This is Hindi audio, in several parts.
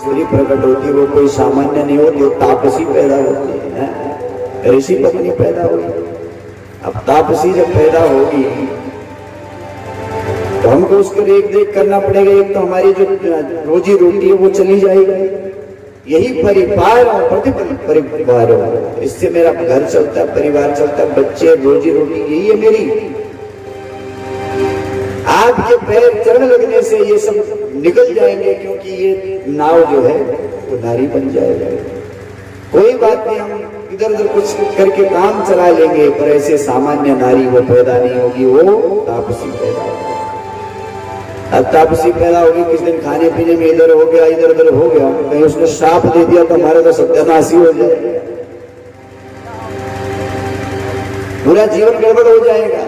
स्त्री प्रकट होती है वो कोई सामान्य नहीं होती, वो तापसी पैदा होती है, ऋषि पत्नी पैदा हुई। अब तापसी जब पैदा होगी तो हमको उसको देख देख करना पड़ेगा। एक तो हमारी जो रोजी रोटी है वो चली जाएगी, यही परिवार और परिवार हो, इससे मेरा घर चलता है, परिवार चलता है, बच्चे, रोजी रोटी, यही है मेरी। आपके पैर चरण लगने से ये सब निकल जाएंगे, क्योंकि ये नाव जो है वो नारी बन जाएगा। कोई बात नहीं, हम इधर उधर कुछ करके काम चला लेंगे, पर ऐसे सामान्य नारी वो पैदा नहीं होगी, वो तापसी पैदा होगी। अब तापसी पैदा होगी, किस दिन खाने पीने में इधर हो गया, इधर उधर हो गया, कहीं उसने श्राप दे दिया तो हमारा तो सत्यानाशी हो जाएगा, पूरा जीवन गड़बड़ हो जाएगा।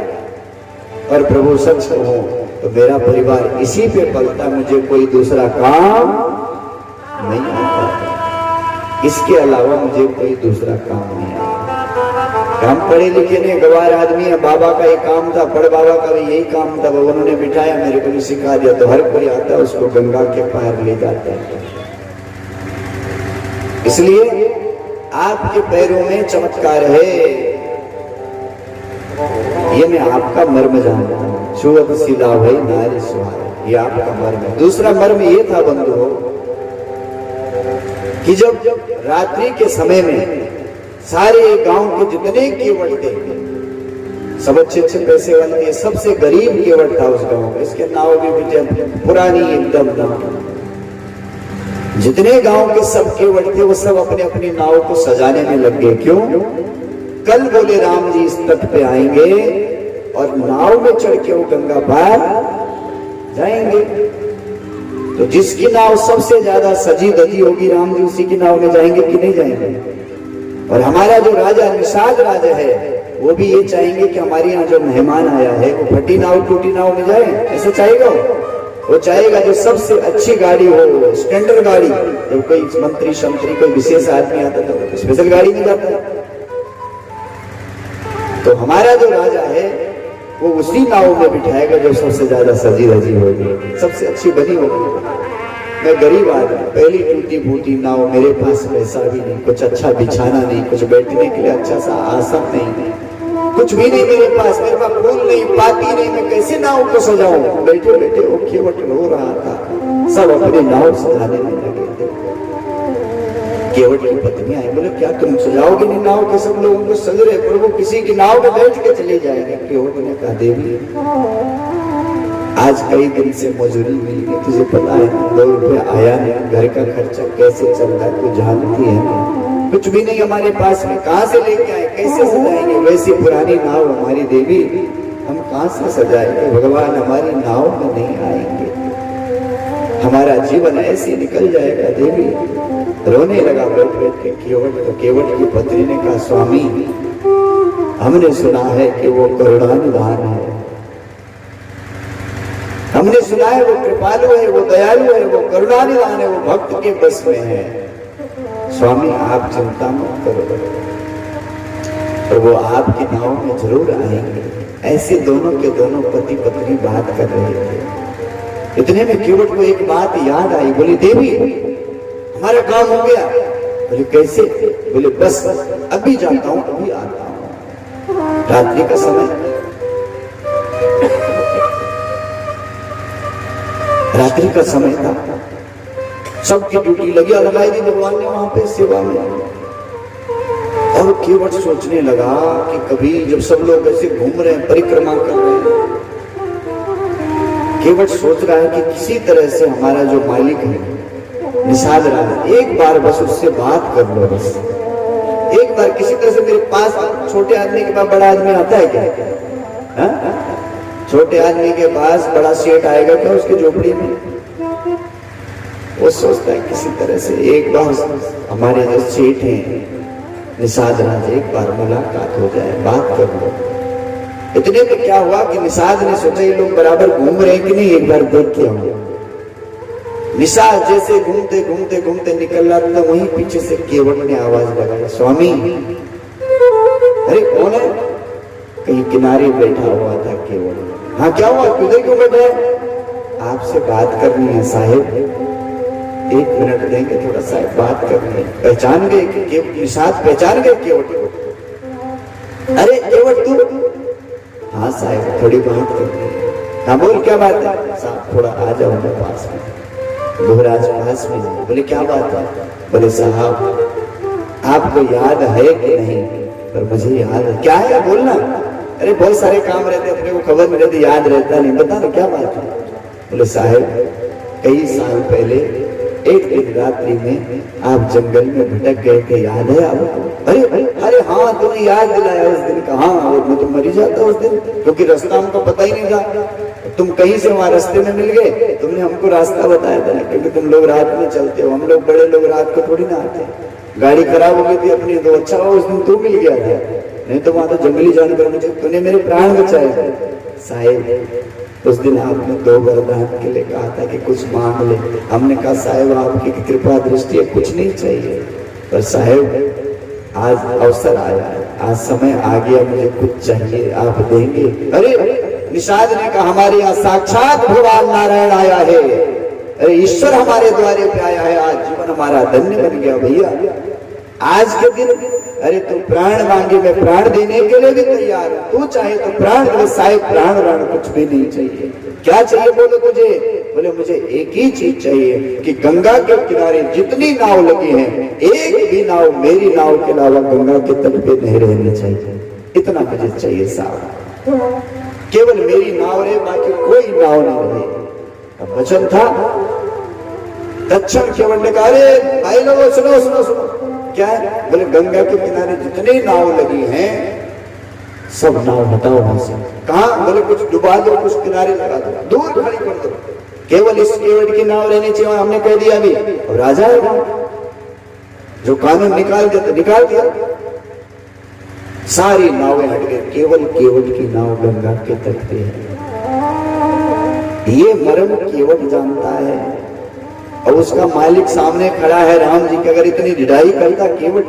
और प्रभु सच हो तो मेरा परिवार इसी पे पलता, मुझे कोई दूसरा काम नहीं आता, इसके अलावा मुझे कोई दूसरा काम नहीं आता। हम पढ़े लिखे नहीं, गवार आदमी है, बाबा का एक काम था, बड़ बाबा का भी यही काम था, उन्होंने बिठाया, मेरे को भी सिखा दिया, तो हर कोई आता है उसको गंगा के पार ले जाता है। इसलिए आपके पैरों में चमत्कार है, ये मैं आपका मर्म जानता हूं। छुअत सीधा भाई नारी सुहाए, ये आपका मर्म है। दूसरा मर्म ये था बंधु कि जब रात्रि के समय में सारे गांव के जितने केवट थे, सब अच्छे अच्छे पैसे वाले थे, सबसे गरीब केवट था उस गांव में, इसके नाव भी बेटे पुरानी एकदम नाव। जितने गांव के सब केवट थे वो सब अपने अपनी नाव को सजाने में लग गए। क्यों? कल बोले राम जी इस तट पे आएंगे और नाव में चढ़ के वो गंगा पार जाएंगे, तो जिसकी नाव सबसे ज्यादा सजी धजी होगी राम जी उसी की नाव में जाएंगे कि नहीं जाएंगे। और हमारा जो राजा निषाद राजा है वो भी ये चाहेंगे कि हमारे यहाँ जो मेहमान आया है वो फटी नाव टूटी नाव में जाए, ऐसा चाहेगा? वो चाहेगा जो सबसे अच्छी गाड़ी हो, स्टैंडर्ड गाड़ी। जब कोई मंत्री शंत्री कोई विशेष आदमी आता तो स्पेशल गाड़ी में जाता है। तो हमारा जो राजा है वो उसी नाव में बिठाएगा जो सबसे ज्यादा सजी धजी होगी, सबसे अच्छी बनी होगी। मैं गरीब आदमी, पहली टूटी फूटी नाव, मेरे पास पैसा भी नहीं, कुछ अच्छा बिछाना नहीं, कुछ बैठने के लिए अच्छा सा आसन नहीं, कुछ भी नहीं मेरे पास फूल नहीं, पाती नहीं, मैं कैसे नाव को सजाऊं? बैठे बैठे वो केवट रो रहा था, सब अपने नाव सजाने में लगे थे। केवट की पत्नी आई, बोले क्या तुम सजाओगे नहीं नाव के? सब लोग उनको सज रहे, प्रभु किसी की नाव में बैठ के चले जाएंगे। केवट ने कहा देवी आज कई दिन से मजूरी मिली नहीं, तुझे पता है 2 रुपया आया नहीं, घर का खर्चा कैसे चल रहा है तू जानती है ना, कुछ भी नहीं हमारे पास में, कहाँ से लेके आए, कैसे सजाएंगे? वैसी पुरानी नाव हमारी देवी, हम कहाँ से सजाएंगे? भगवान हमारी नाव में नहीं आएंगे, हमारा जीवन ऐसे निकल जाएगा। देवी रोने लगा बैठ बैठ के केवट। तो केवट की पत्नी ने कहा स्वामी हमने सुना है कि वो करुणानिधान है, हमने सुना है वो कृपालु है, वो दयालु है, वो करुणानिधान है, वो भक्त के बस में है। स्वामी आप चिंता मत करो, और वो आपकी नाव में जरूर आएंगे। ऐसे दोनों के दोनों पति पत्नी बात कर रहे थे। इतने में केवट को एक बात याद आई, बोली देवी हमारा काम हो गया। बोले कैसे? बोले बस अभी जाता हूं, अभी आता हूं। रात्रि का समय, रात्रि का समय था, सबकी ड्यूटी लगी, लगाई दी भगवान ने वहां पे सेवा में। और केवट सोचने लगा कि कभी जब सब लोग ऐसे घूम रहे हैं, परिक्रमा कर रहे हैं, केवट सोच रहा है कि किसी तरह से हमारा जो मालिक है निषाद राजा, एक बार बस उससे बात कर लो, बस एक बार किसी तरह से मेरे पास। छोटे आदमी के पास बड़ा आदमी आता है क्या? हा? छोटे आदमी के पास बड़ा सेठ आएगा क्या उसकी झोपड़ी में? वो सोचता है किसी तरह से एक बार हमारे जो सेठ हैं निषाद राजा, एक बार मुलाकात हो जाए, बात कर लो। इतने में क्या हुआ कि निषाद ने सोचा ये लोग बराबर घूम रहे कि नहीं, एक बार देख के आओ। निषाद जैसे घूमते घूमते घूमते निकल रहा था, वहीं पीछे से केवट ने आवाज लगाई, स्वामी। अरे कौन है? कहीं किनारे बैठा हुआ था केवट। हाँ क्या हुआ, किधर क्यों बैठे? आपसे बात करनी है साहेब। एक मिनट देंगे, थोड़ा सा बात करनी है। पहचान गए कि निषाद पहचान गए केवट को? अरे केवट तू? हाँ साहब थोड़ी बात करनी है। हाँ बोल क्या बात है? साहब थोड़ा आ जाओ मेरे पास में। महाराज पास में नहीं। बोले क्या बात है? बोले साहब आपको याद है कि नहीं? पर मुझे याद है। क्या है बोलना? अरे बहुत सारे काम रहते अपने को खबर नहीं रहती, याद रहता नहीं। बता ना क्या बात है? बोले साहब कई साल पहले एक दिन रात्रि में आप जंगल में भटक गए थे, याद है आपको? अरे अरे हाँ तुम्हें याद दिलाया उस दिन का। हाँ मैं तो मर ही जाता उस दिन, क्योंकि रास्ता हमको पता ही नहीं था। तुम कहीं से वहां रास्ते में मिल गए, तुमने हमको रास्ता बताया था, क्योंकि तुम लोग रात में चलते हो, हम लोग बड़े लोग रात को थोड़ी ना आते। गाड़ी खराब हो गई थी अपनी, तो अच्छा हुआ उस दिन तू मिल गया था, नहीं तो वहां तो जंगली जानवर मुझे, तूने मेरे प्राण बचाए। साहिब उस दिन आपने 2 वरदान के लिए कहा था कि कुछ मांग ले। हमने कहा साहिब आपकी कृपा दृष्टि है, कुछ नहीं चाहिए, पर साहिब आज अवसर आया है, आज समय आ गया, मुझे कुछ चाहिए, आप देंगे? अरे निषाद ने कहा हमारे यहाँ साक्षात भगवान नारायण आया है, अरे ईश्वर हमारे द्वारे पे आया है, आज जीवन हमारा धन्य बन गया भैया। आज के दिन अरे तू प्राण मांगे, मैं प्राण देने के लिए भी तैयार हूं, तू चाहे तो प्राण दे। साहिब प्राण प्राण कुछ भी नहीं चाहिए। क्या चाहिए बोलो तुझे? बोले मुझे एक ही चीज चाहिए कि गंगा के किनारे जितनी नाव लगी हैं, एक भी नाव मेरी नाव के अलावा गंगा के तट पे नहीं रहनी चाहिए, इतना मुझे चाहिए साहब। केवल मेरी नाव रहे, बाकी कोई नाव नहीं रहे। अब वचन था। दक्षिण केवल ने कहा अरे भाई लोगों सुनो सुनो सुनो, क्या है? बोले गंगा के किनारे जितनी नाव लगी हैं सब नाव हटाओ वहां से। कहा? बोले कुछ डुबा दो, कुछ किनारे लगा दो, दूर खड़ी कर दो, केवल इस केवट की नाव रहनी चाहिए। हमने कह दिया अभी, और राजा है जो कानून निकाल दिया, निकाल दिया। सारी नावें हट गई, केवल केवट की नाव गंगा के तट पे है। ये मर्म केवट जानता है, और उसका मालिक सामने खड़ा है राम जी के। अगर इतनी ढिढाई करता केवट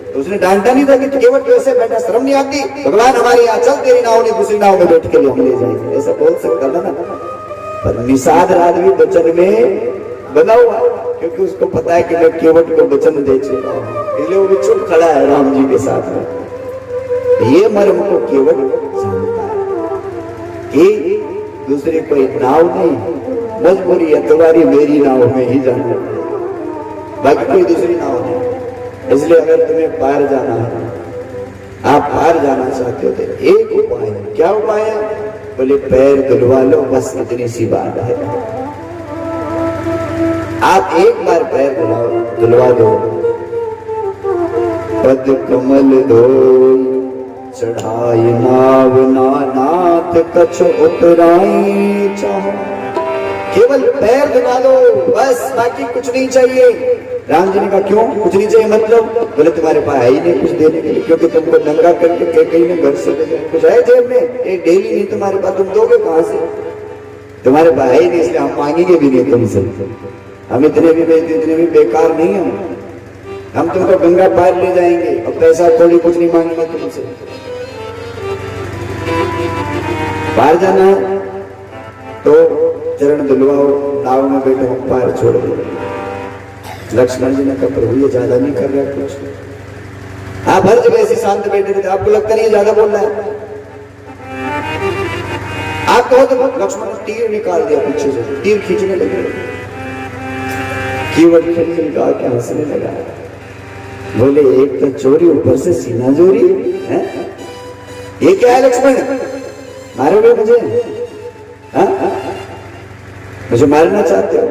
तो उसने डांटा नहीं था कि केवट कैसे बैठा, शर्म नहीं आती? भगवान हमारे यहाँ चल, तेरी नाव नहीं दूसरी नाव में बैठ के हम ले जाएंगे, ऐसा बोल सकता था ना। पर निषाद राजवी वचन में बना हुआ, क्योंकि उसको पता है कि मैं केवट को वचन दे चुका हूँ, इसलिए वो भी चुप खड़ा है राम जी के साथ में। ये मर्म को केवट जानता है कि दूसरी कोई नाव नहीं, मजबूरी है तुम्हारी मेरी नाव में ही जाना, बाकी कोई दूसरी नाव नहीं। इसलिए अगर तुम्हें पार जाना है, आप पार जाना चाहते हो तो एक उपाय है। क्या उपाय है? बोले पैर धुलवा लो, बस इतनी सी बात है। आप एक बार पैर धुलवा दो, पद कमल धोई चढ़ाई नाव नाथ कछ उतराई चाहो। केवल पैर धुला लो बस, बाकी कुछ नहीं चाहिए। राम जी ने कहा क्यों कुछ नहीं चाहिए मतलब? बोले तुम्हारे पास है ही नहीं कुछ देने के लिए, क्योंकि तुमको नंगा करके कहीं ने घर से ले जाए। कुछ है जेब में? एक डेली नहीं तुम्हारे पास, तुम दोगे कहां से? तुम्हारे पास है ही नहीं, इसलिए हम मांगेंगे भी नहीं तुमसे। हम इतने भी बेकार नहीं हम तुमको गंगा पार ले जाएंगे और पैसा थोड़ी कुछ नहीं मांगेंगे तुमसे। पार जाना है तो चरण धुलवाओ, नाव में बैठो, पार छोड़ दो। लक्ष्मण जी ने कहा प्रभु ये ज्यादा नहीं कर रहा कुछ। आप हर जगह ऐसे शांत बैठे थे, आपको लगता नहीं ज्यादा बोल रहा है? आप कहो तो लक्ष्मण ने तीर निकाल दिया पीछे से, तीर खींचने लगे। केवट खिलखिला के हंसने लगा, बोले एक तो चोरी ऊपर से सीना चोरी है, ये क्या है लक्ष्मण? मारोगे मुझे? मुझे मारना चाहते हो?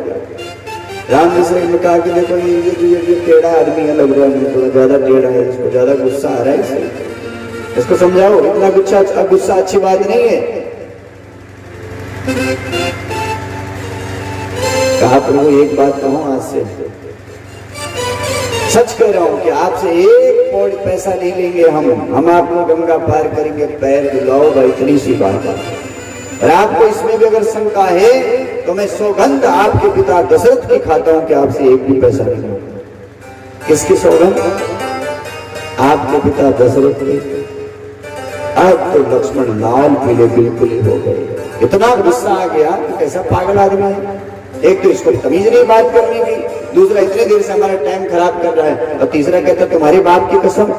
राम जी ने कहा कि देखो ये टेढ़ा आदमी है, लग रहा है थोड़ा ज्यादा टेढ़ा है, इसको ज्यादा गुस्सा आ रहा है, इसको समझाओ, इतना गुस्सा अच्छी बात नहीं है। कहा प्रभु एक बात कहूं आज से, सच कह रहा हूं कि आपसे एक पौड़ी पैसा नहीं लेंगे हम आपको गंगा पार करेंगे, पैर धुलाओ भाई, इतनी सी बात है। और आपको इसमें भी अगर शंका है तो मैं सौगंध आपके पिता दशरथ की खाता हूं कि आपसे एक भी पैसा नहीं लूंगा। किसकी सौगंध? आपके पिता दशरथ की। अब तो लक्ष्मण लाल पीले बिल्कुल ही हो गए, इतना गुस्सा आ गया कि कैसा पागल आदमी है। एक तो इसको तमीज नहीं बात करने की, दूसरा इतने देर से हमारा टाइम खराब कर रहा है, और तीसरा कहता तुम्हारे बाप की कसम।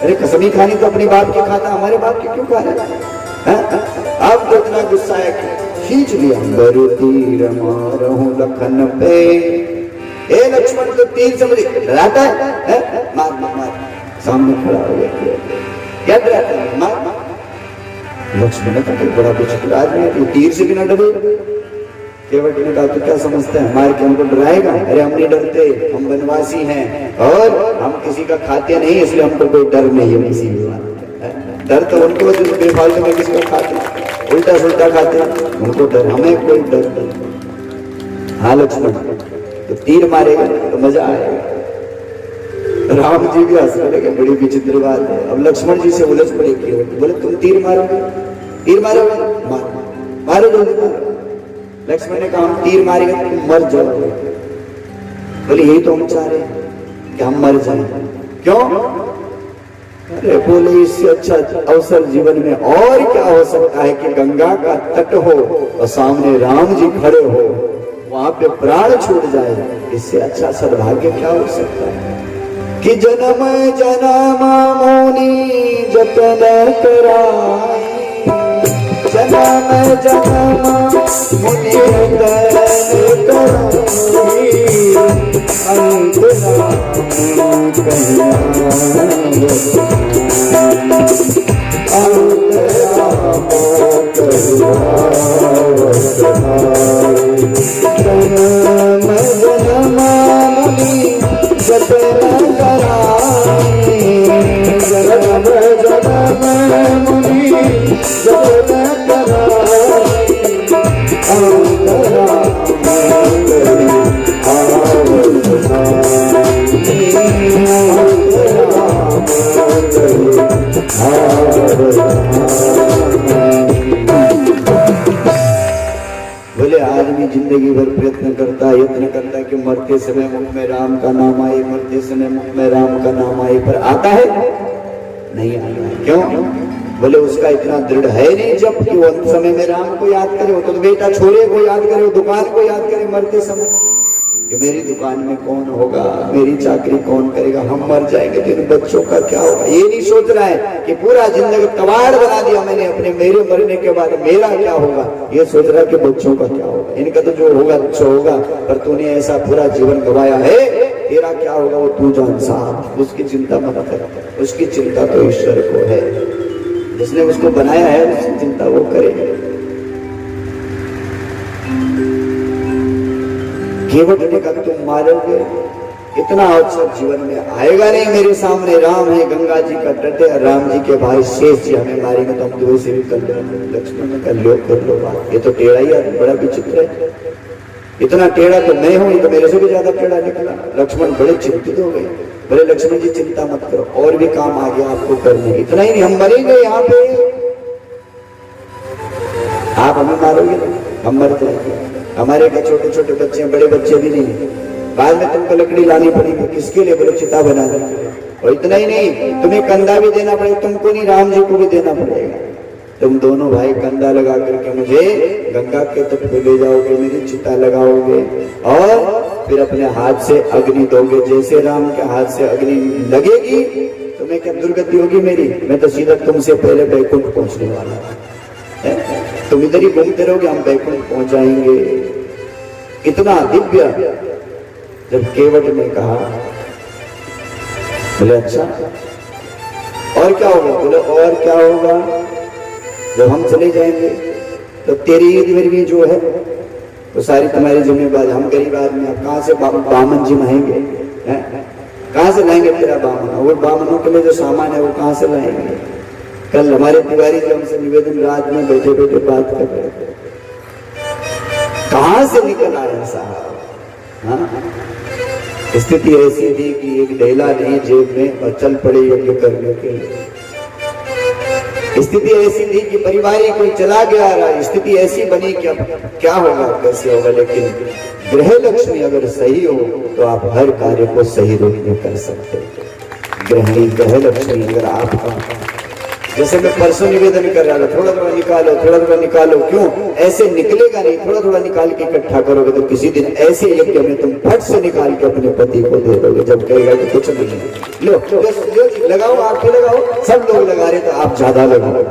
अरे कसम ही खानी तो अपने बाप की खाता, हमारे बाप की क्यों खा रहा है? अब तो इतना गुस्सा है खींच लिया, बरु तीर मारहूं लखन पे। ए लक्ष्मण तो तीर से मुझे डराता है? मार मार मार। सामने खड़ा हो गया, क्या डराता है? मार मार। लक्ष्मण ने कहा बड़ा विचित्र आदमी है, तू तीर से भी ना डरे। केवट ने कहा तू क्या समझता है मार के हमको डराएगा? अरे हम नहीं डरते, हम वनवासी हैं और हम किसी का खाते नहीं, इसलिए हमको कोई डर नहीं है किसी का। डर तो उनको जो बेफालतू में किसी का खाते, उल्टा सुल्टा खाते, उनको डर, हमें कोई डर नहीं। हाँ लक्ष्मण, तो तीर मारेगा तो मजा आएगा। राम जी भी हंस रहे, बड़ी विचित्र बात है। अब लक्ष्मण जी से उलझ पड़े, बोले तुम तीर मारोगे? तीर मारोगे? मारो जल्दी मारो। लक्ष्मण ने कहा हम तीर मारेंगे तुम मर जाओगे। बोले यही तो हम चाह रहे हैं कि हम मर जाएं। क्यों? अरे बोले इससे अच्छा अवसर जीवन में और क्या हो सकता है कि गंगा का तट हो और सामने राम जी खड़े हो, वहां पे प्राण छूट जाए, इससे अच्छा सद्भाग्य क्या हो सकता है? कि जन्म जन्म मुनि जतन कराए, जन्म जन्म मुनि जतन कराए, अंत नाम कहिया बोले आदमी जिंदगी भर प्रयत्न करता है, यत्न करता है कि मरते समय मुख में राम का नाम आए, मरते समय मुख में राम का नाम आए, पर आता है नहीं आता है। क्यों? बोले उसका इतना दृढ़ है नहीं जब कि वो अंत समय में राम को याद करे। वो तो बेटा छोरे को याद करे, वो दुकान को याद करे मरते समय कि मेरी दुकान में कौन होगा, मेरी चाकरी कौन करेगा, हम मर जाएंगे तो इन बच्चों का क्या होगा। ये नहीं सोच रहा है कि पूरा जिंदगी कबाड़ बना दिया मैंने अपने, मेरे मरने के बाद मेरा क्या होगा। ये सोच रहा है कि बच्चों का क्या होगा, इनका तो जो होगा अच्छा होगा, पर तूने ऐसा पूरा जीवन गवाया है, तेरा क्या होगा वो तू जान साहब। उसकी चिंता मत कर, उसकी चिंता तो ईश्वर को है, जिसने उसको बनाया है उसकी चिंता वो करेगा। केवट ने कहा तुम मारोगे, इतना अवसर जीवन में आएगा नहीं। मेरे सामने राम है, गंगा जी का तट है, राम जी के भाई शेष जी हमें मारेंगे तो हम दो से भी कर लो। लक्ष्मण ने कहा लो कर लो बात, ये तो टेढ़ा ही है, बड़ा विचित्र है। इतना टेढ़ा तो मैं हूं, तो मेरे से भी ज्यादा टेढ़ा निकला। लक्ष्मण बड़े चिंतित हो गए। बोले लक्ष्मण जी चिंता मत करो, और भी काम आ गया आपको करने, इतना ही नहीं हम मरेंगे यहाँ पे, आप हमें मारोगे हम मर जाएंगे। हमारे का छोटे छोटे बच्चे, बड़े बच्चे भी नहीं, बाद में तुमको लकड़ी लानी पड़ेगी, किसके लिए? बोले चिता बनाने के लिए। और इतना ही नहीं, तुम्हें कंधा भी देना पड़ेगा, तुमको नहीं राम जी को भी देना पड़ेगा। तुम दोनों भाई कंधा लगा करके मुझे गंगा के तट पे ले जाओगे, मेरी चिता लगाओगे और फिर अपने हाथ से अग्नि दोगे। जैसे राम के हाथ से अग्नि लगेगी तुम्हें क्या दुर्गति होगी मेरी? मैं तो सीधा तुमसे पहले बैकुंठ पहुंचने वाला है। तुम इधर ही घूमते रहोगे, हम बैकुंठ पहुंच जाएंगे। इतना दिव्य। जब केवट ने कहा, बोले अच्छा और क्या होगा? बोले और क्या होगा, जब हम चले जाएंगे तो तेरी ईद मेरी जो है वो सारी तुम्हारी जिम्मेदारी। हम गरीब आदमी, अब कहाँ से बामन जी माएंगे? कहाँ से लाएंगे तेरा बामन? वो बामनों के लिए जो सामान है वो कहाँ से लाएंगे? कल हमारे तिवारी जी हमसे निवेदन रात में बैठे बैठे बात कर रहे थे, कहां से निकल आया साहब। हाँ, स्थिति ऐसी थी कि एक ढेला नहीं जेब में और चल पड़े यज्ञ करने के लिए। स्थिति ऐसी थी कि परिवार ही कोई चला गया रहा। स्थिति ऐसी बनी कि अब क्या होगा, कैसे होगा। लेकिन गृह लक्ष्मी अगर सही हो तो आप हर कार्य को सही रूप में कर सकते हैं। गृहिणी गृह लक्ष्मी अगर आपका जैसे मैं परसों निवेदन कर रहा था, थोड़ा थोड़ा निकालो, थोड़ा थोड़ा निकालो, क्यों? ऐसे निकलेगा नहीं, थोड़ा थोड़ा निकाल के इकट्ठा करोगे तो किसी दिन ऐसे यज्ञ में तुम फट से निकाल के अपने पति को दे दोगे, जब कहेगा कि कुछ नहीं। लो लगाओ, आप भी लगाओ, सब लोग लगा रहे तो आप ज्यादा लगाओ,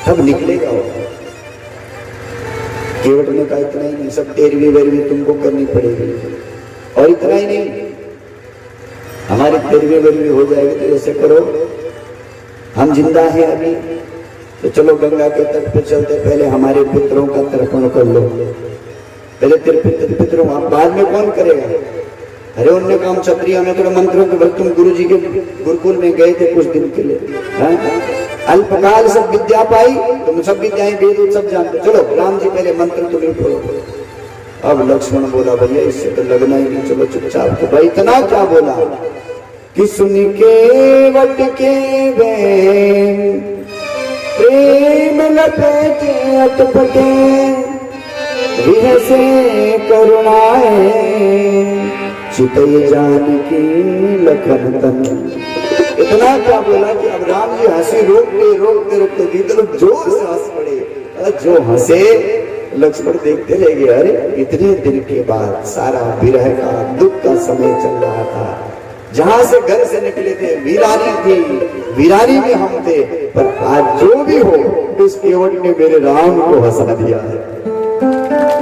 तब निकलेगा वो। केवट ने कहा इतना ही नहीं, सब 13वीं 12वीं तुमको करनी पड़ेगी, और इतना ही नहीं, हमारी 13वीं 12वीं हो जाएगी तो ऐसे करो, हम जिंदा हैं अभी तो चलो गंगा के तट पे चलते, पहले हमारे पितरों का तर्पण कर लो, पहले तेरे पितरों, आप बाद में कौन करेगा? अरे उनने काम क्षत्रिय में थोड़ा मंत्रों के बल, तुम गुरु जी के गुरुकुल में गए थे कुछ दिन के लिए, अल्पकाल सब विद्या पाई, तुम सब विद्याएं वेद सब जानते, चलो राम जी पहले मंत्र तुम्हें पढ़ो। अब लक्ष्मण बोला भैया इससे तो लगना ही नहीं, चलो चुपचाप। तो भाई इतना क्या बोला कि सुन के वट के वे प्रेम लपेटे अटपटे विहसे करुणाए चितई जानकी लखन तन। इतना क्या बोला कि अब राम जी हंसी रोकते रोकते रोकते भीतर जोर से हंस पड़े। जो हंसे लक्ष्मण देखते रह गए, अरे इतने दिन के बाद सारा विरह का दुख का समय चल रहा था, जहां से घर से निकले थे वीरानी थी, वीरानी में हम थे, पर आज जो भी हो इस केवट ने मेरे राम को हंसा दिया है,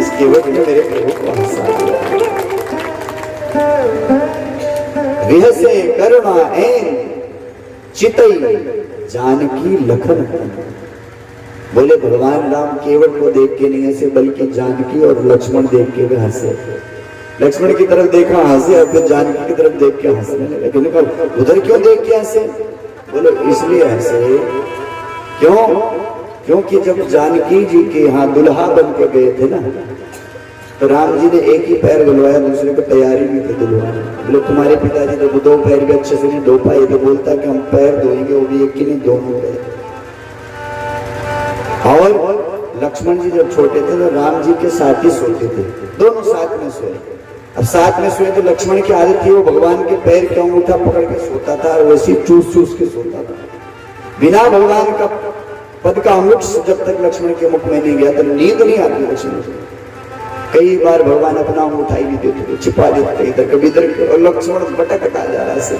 इस केवट ने मेरे प्रभु को हंसा दिया है। विहसे करुणा एन चितई जानकी लखन। बोले भगवान राम केवट को देख के नहीं हंसे, बल्कि जानकी और लक्ष्मण देख के भी हंसे। लक्ष्मण की तरफ देखा हंसे, और फिर जानकी की तरफ देख के हंसने लगे। लेकिन उधर क्यों देख के हंसे? बोले इसलिए हंसे क्यों? क्योंकि जब जानकी जी के यहाँ दुल्हा बन के गए थे ना, तो राम जी ने एक ही पैर बुलवाया, दूसरे को तैयारी में थे दुल्हाने। बोले तुम्हारे पिताजी तो 2 पैर भी अच्छे से नहीं धो पाए थे, बोलता कि हम पैर धोएंगे, वो भी एक ही नहीं दोनों पैर। और लक्ष्मण जी जब छोटे थे तो राम जी के साथ ही सोते थे, दोनों साथ में सोए। अब साथ में सोए तो लक्ष्मण की आदत थी वो भगवान के पैर के अंगूठा पकड़ के सोता था, और वैसे चूस चूस के सोता था। बिना भगवान का पद का अंगूठ जब तक लक्ष्मण के मुख में नहीं गया तो नींद नहीं आती लक्ष्मण को। कई बार भगवान अपना अंगूठा ही नहीं देते, छिपा देते इधर कभी इधर, और लक्ष्मण भटकता जा रहा है।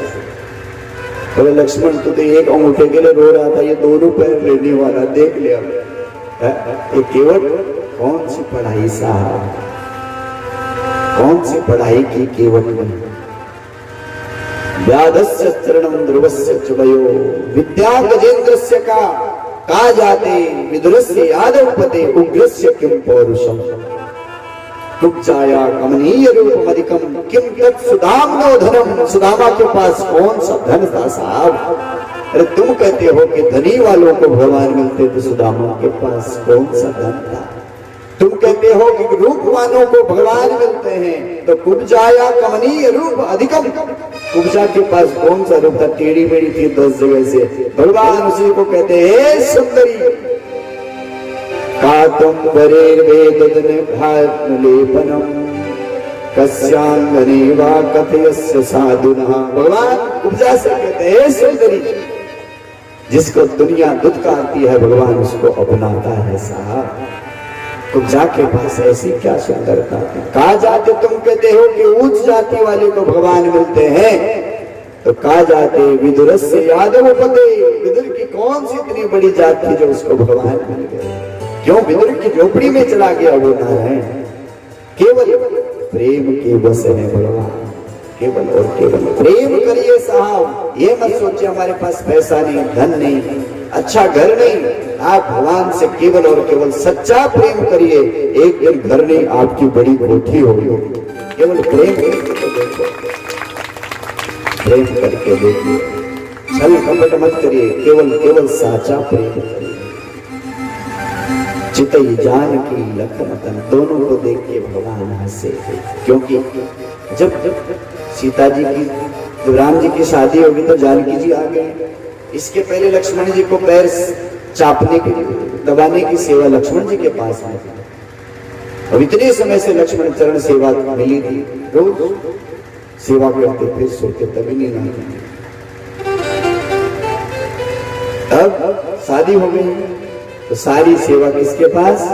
बोले लक्ष्मण तू तो एक अंगूठे के लिए रो रहा था, ये दोनों पैर लेने वाला, देख लिया ये केवट कौन सी पढ़ाई साहब, कौन सी पढ़ाई की केवट में। व्याधस्य चरणम ध्रुवस्य चुभयो विद्या गजेंद्रस्य का जाते विदुरस्य यादवपते उग्रस्य किम पौरुषम कुब्जाया कमनीय रूपम अधिकम किम तत् सुदामनो धनम। सुदामा के पास कौन सा धन था साहब? अरे तुम कहते हो कि धनी वालों को भगवान मिलते, तो सुदामा के पास कौन सा धन था? तुम कहते हो कि रूपवानों को भगवान मिलते हैं, तो कुब्जाया कमनीय रूप अधिकम। कुब्जा के पास कौन सा रूप था? टेढ़ी मेढ़ी थी 10 जगह से। भगवान उसी को कहते हैं सुंदरी लेपनम कस्यांगने वा कथयस्य साधुना। भगवान कुब्जा से कहते हैं सुंदरी, जिसको दुनिया दुत्कारती है भगवान उसको अपनाता है साहब। कुब्जा के पास ऐसी क्या सुंदरता थी। कहा जाते तुम कहते हो कि उच्च जाति वाले को भगवान मिलते हैं, तो कहा जाते विदुरस्य यादवपते। विदुर की कौन सी इतनी बड़ी जात थी जो उसको भगवान मिल गए? क्यों? विदुर की झोपड़ी में चला गया वो नारायण। केवल प्रेम के बस है भगवान, केवल और केवल प्रेम करिए साहब। ये मत सोचिए हमारे पास पैसा नहीं, धन नहीं, अच्छा घर नहीं। आप भगवान से केवल और केवल सच्चा प्रेम करिए, एक दिन घर नहीं आपकी बड़ी कोठी होगी। केवल प्रेम करके देखो, प्रेम करके देखिए, छल कपट मत करिए, केवल केवल साचा प्रेम करिए। चितई जानकी लखन तन, दोनों को देख के भगवान हंसे। क्योंकि जब सीता जी की, जब राम जी की शादी होगी तो जानकी जी आ गए। इसके पहले लक्ष्मण जी को पैर चापने की, दबाने की सेवा लक्ष्मण जी के पास में थी। अब इतने समय से लक्ष्मण चरण सेवा मिली थी, रोज सेवा करते फिर सोते, तभी नहीं आती। अब शादी हो गई तो सारी सेवा किसके पास?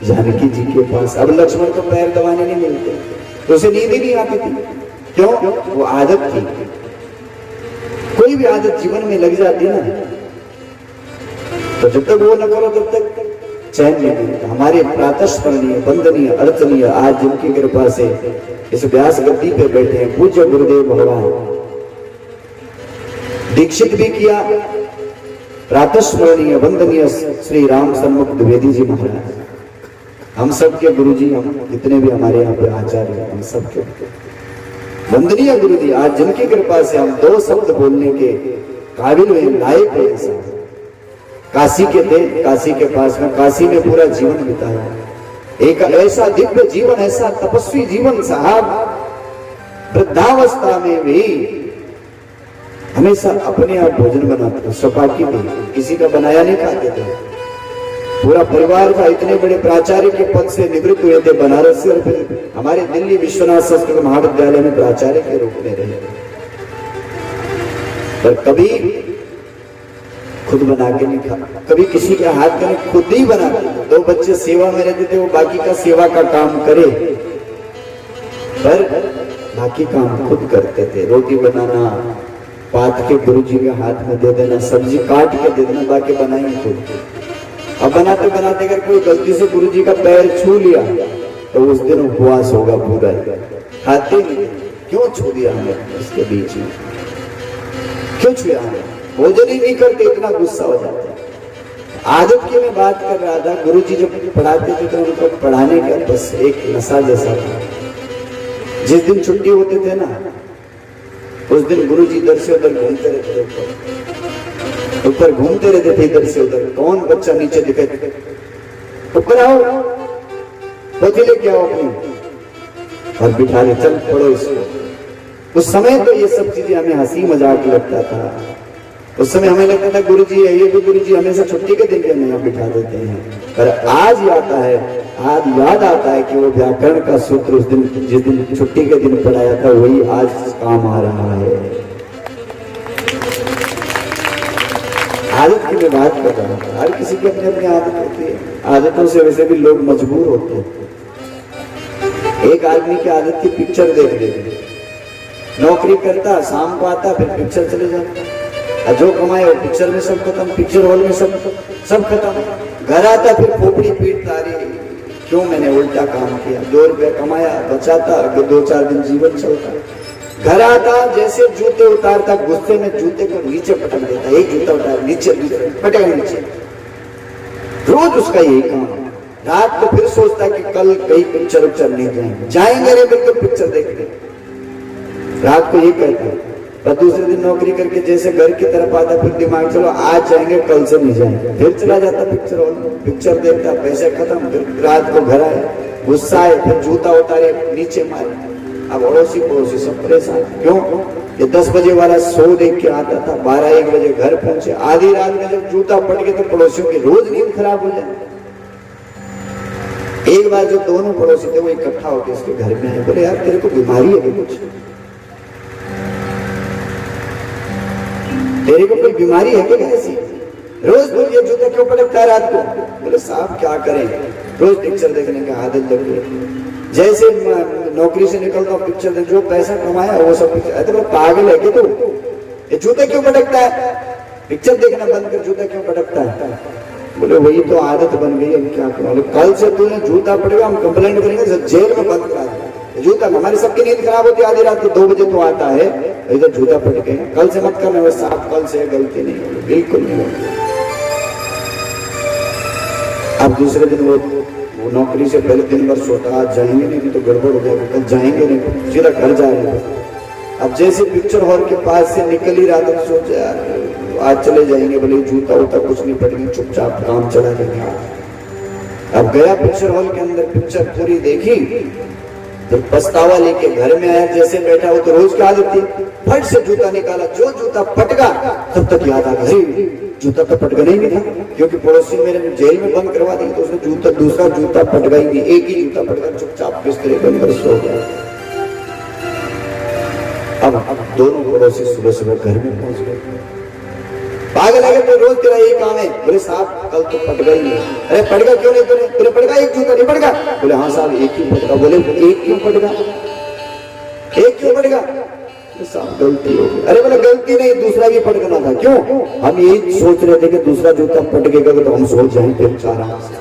जानकी जी के पास। अब लक्ष्मण को पैर दबाने नहीं मिलते तो उसे नींद ही नहीं आती थी। क्यों? वो आदत थी। कोई भी आदत जीवन में लग जाती है ना, तो जब तक वो न करो तब तक चैन नहीं मिलता। हमारे प्रातस्मरणीय, वंदनीय, अर्चनीय आज जिनकी कृपा से इस व्यास गद्दी पे बैठे हैं पूज्य गुरुदेव भगवान, दीक्षित भी किया प्रातस्मरणीय वंदनीय श्री राम सन्मुख द्विवेदी जी महाराज, हम सबके गुरु जी, हम जितने भी हमारे यहाँ पे आचार्य हैं, हम सबके वंदनीय गुरु जी, आज जिनकी कृपा से हम दो शब्द बोलने के काबिल हुए, लायक हुए। काशी के थे, काशी के पास में, काशी में पूरा जीवन बिताया। एक ऐसा दिव्य जीवन, ऐसा तपस्वी जीवन साहब, वृद्धावस्था में भी हमेशा अपने आप भोजन बनाते, सपाटी में किसी का बनाया नहीं खाते थे। पूरा परिवार था, इतने बड़े प्राचार्य के पद से निवृत्त हुए थे बनारस से, और फिर हमारे दिल्ली विश्वनाथ संस्कृत महाविद्यालय में प्राचार्य के रूप में रहे। पर कभी खुद बना के नहीं खा, कभी किसी के हाथ का नहीं, खुद ही बना के। दो बच्चे सेवा में रहते थे, वो बाकी का सेवा का काम करे, पर बाकी काम खुद करते थे। रोटी बनाना पात के गुरु जी के हाथ में दे देना, सब्जी काट के दे देना, बाकी बनाएंगे खुद। अब बनाते बनाते अगर कोई गलती से गुरु जी का पैर छू लिया तो उस दिन उपवास होगा पूरा। खाते नहीं, क्यों छू दिया हमें इसके बीच में, क्यों छुआ हमें, भोजन ही नहीं करते, इतना गुस्सा हो जाता है। आदत की मैं बात कर रहा था, गुरु जी जब पढ़ाते थे तो उनको पढ़ाने का बस एक नशा जैसा था। जिस दिन छुट्टी होते थे ना, उस दिन गुरु जी इधर से उधर घूमते रहते थे, ऊपर घूमते रहते थे इधर से उधर। कौन बच्चा नीचे दिखे, ऊपर आओ, पोथी लेके आओ अपनी, और बिठा ले, चल पढ़ो इसको। उस समय तो ये सब चीजें हमें हंसी मजाक लगता था। उस समय हमें लगता था गुरु जी है, ये भी गुरु जी हमेशा छुट्टी के दिन के हमें यहाँ बिठा देते हैं। पर आज आता है, आज याद आता है कि वो व्याकरण का सूत्र उस दिन, जिस दिन छुट्टी के दिन पढ़ाया था, वही आज काम आ रहा है। आदत की मैं बात कर रहा हूँ, हर किसी की अपनी अपनी आदत होती है। आदतों से वैसे भी लोग मजबूर होते हैं। एक आदमी की आदत थी पिक्चर देख देते, नौकरी करता, शाम को आता, फिर पिक्चर चले जाता, जो कमाए वो पिक्चर में सब खत्म, पिक्चर हॉल में सब खत्म। घर आता फिर खोपड़ी पीटता, अरे क्यों मैंने उल्टा काम किया। 2 रुपए कमाया, बचाता, 2-4 दिन जीवन चलता। घर आता, जैसे जूते उतारता, गुस्से में जूते को नीचे पटक देता, एक जूता उतार नीचे, पटक नीचे। रोज उसका यही काम। रात को फिर सोचता कि कल कहीं पिक्चर नहीं जाएंगे रे बिल्कुल पिक्चर देखने। रात को ये कहता है, और दूसरे दिन नौकरी करके जैसे घर की तरफ आता, फिर दिमाग चलो आज जाएंगे कल से नहीं जाएंगे, फिर चला जाता पिक्चर हॉल में, पिक्चर देखता, पैसे खत्म। फिर रात को घर आए, गुस्सा आए, फिर जूता उतारे, नीचे मारे। अब अड़ोसी पड़ोसी सब परेशान, क्यों? ये 10 बजे वाला शो देख के आता था, 12-1 बजे घर पहुंचे, आधी रात में जब जूता पट गए तो पड़ोसियों की रोज नींद खराब हो जाए। एक बार जो दोनों पड़ोसी थे वो इकट्ठा होकर इसके घर में आए, बोले यार तेरे को बीमारी है कुछ, तेरे को कोई बीमारी है क्या ऐसी? रोज बोलिए जूता क्यों पटकता है रात को? बोले साहब क्या करें, रोज पिक्चर देखने की आदत लग गई। जैसे नौकरी से निकलता हूँ पिक्चर देख, जो पैसा कमाया वो सब पिक्चर। तो पागल है कि तू, ये जूते क्यों पटकता है? पिक्चर देखना बंद कर, जूता क्यों पटकता है? बोले वही तो आदत बन गई, हम क्या करें। कल से तूने जूता पटका, हम कंप्लेंट करेंगे, जेल में बंद करा देंगे। जूता हमारी सबकी नींद खराब होती है, आधी रात को 2 बजे तो आता है, इधर जूता पटके, कल से मत करना। वैसे साफ कल से गलती नहीं होगी, बिल्कुल नहीं होगी। अब दूसरे दिन वो नौकरी से पहले दिन भर सोता, आज जाएंगे नहीं तो गड़बड़ हो जाएगा, कल जाएंगे नहीं, सीधा घर जाएंगे। अब जैसे पिक्चर हॉल के पास से निकल ही रहा था, सोचा यार आज चले जाएंगे, बोले जूता उता कुछ नहीं पड़ेगा, चुपचाप काम चला देंगे। अब गया पिक्चर हॉल के अंदर, पिक्चर पूरी देखी, तो पछतावा लेके घर में आया। जैसे बैठा वो तो रोज की आदत थी, फट से जूता निकाला, जो जूता पटका तब तक याद आ गया जूता तो पटका नहीं था, क्योंकि पड़ोसी मेरे जेल में बंद करवा दी, तो उसने जूता, दूसरा जूता पटका ही नहीं, एक ही जूता पटका, चुपचाप बिस्तर बंद कर सो गया। अब दोनों पड़ोसी सुबह सुबह घर में पहुंच गए। पागल है तो रोज तेरा यही काम है। बोले साहब कल तो पट गई है। अरे पट गया क्यों नहीं तूने? बोले पट गया एक जूता नहीं पट गया। बोले हाँ साहब एक ही पट गया। बोले एक क्यों पट गया? एक क्यों पट गया? तो साहब गलती हो गई। अरे बोले गलती नहीं, दूसरा भी पट गया था। क्यों? हम यही सोच रहे थे कि दूसरा जूता पट गएगा तो हम सो जाएंगे आराम से।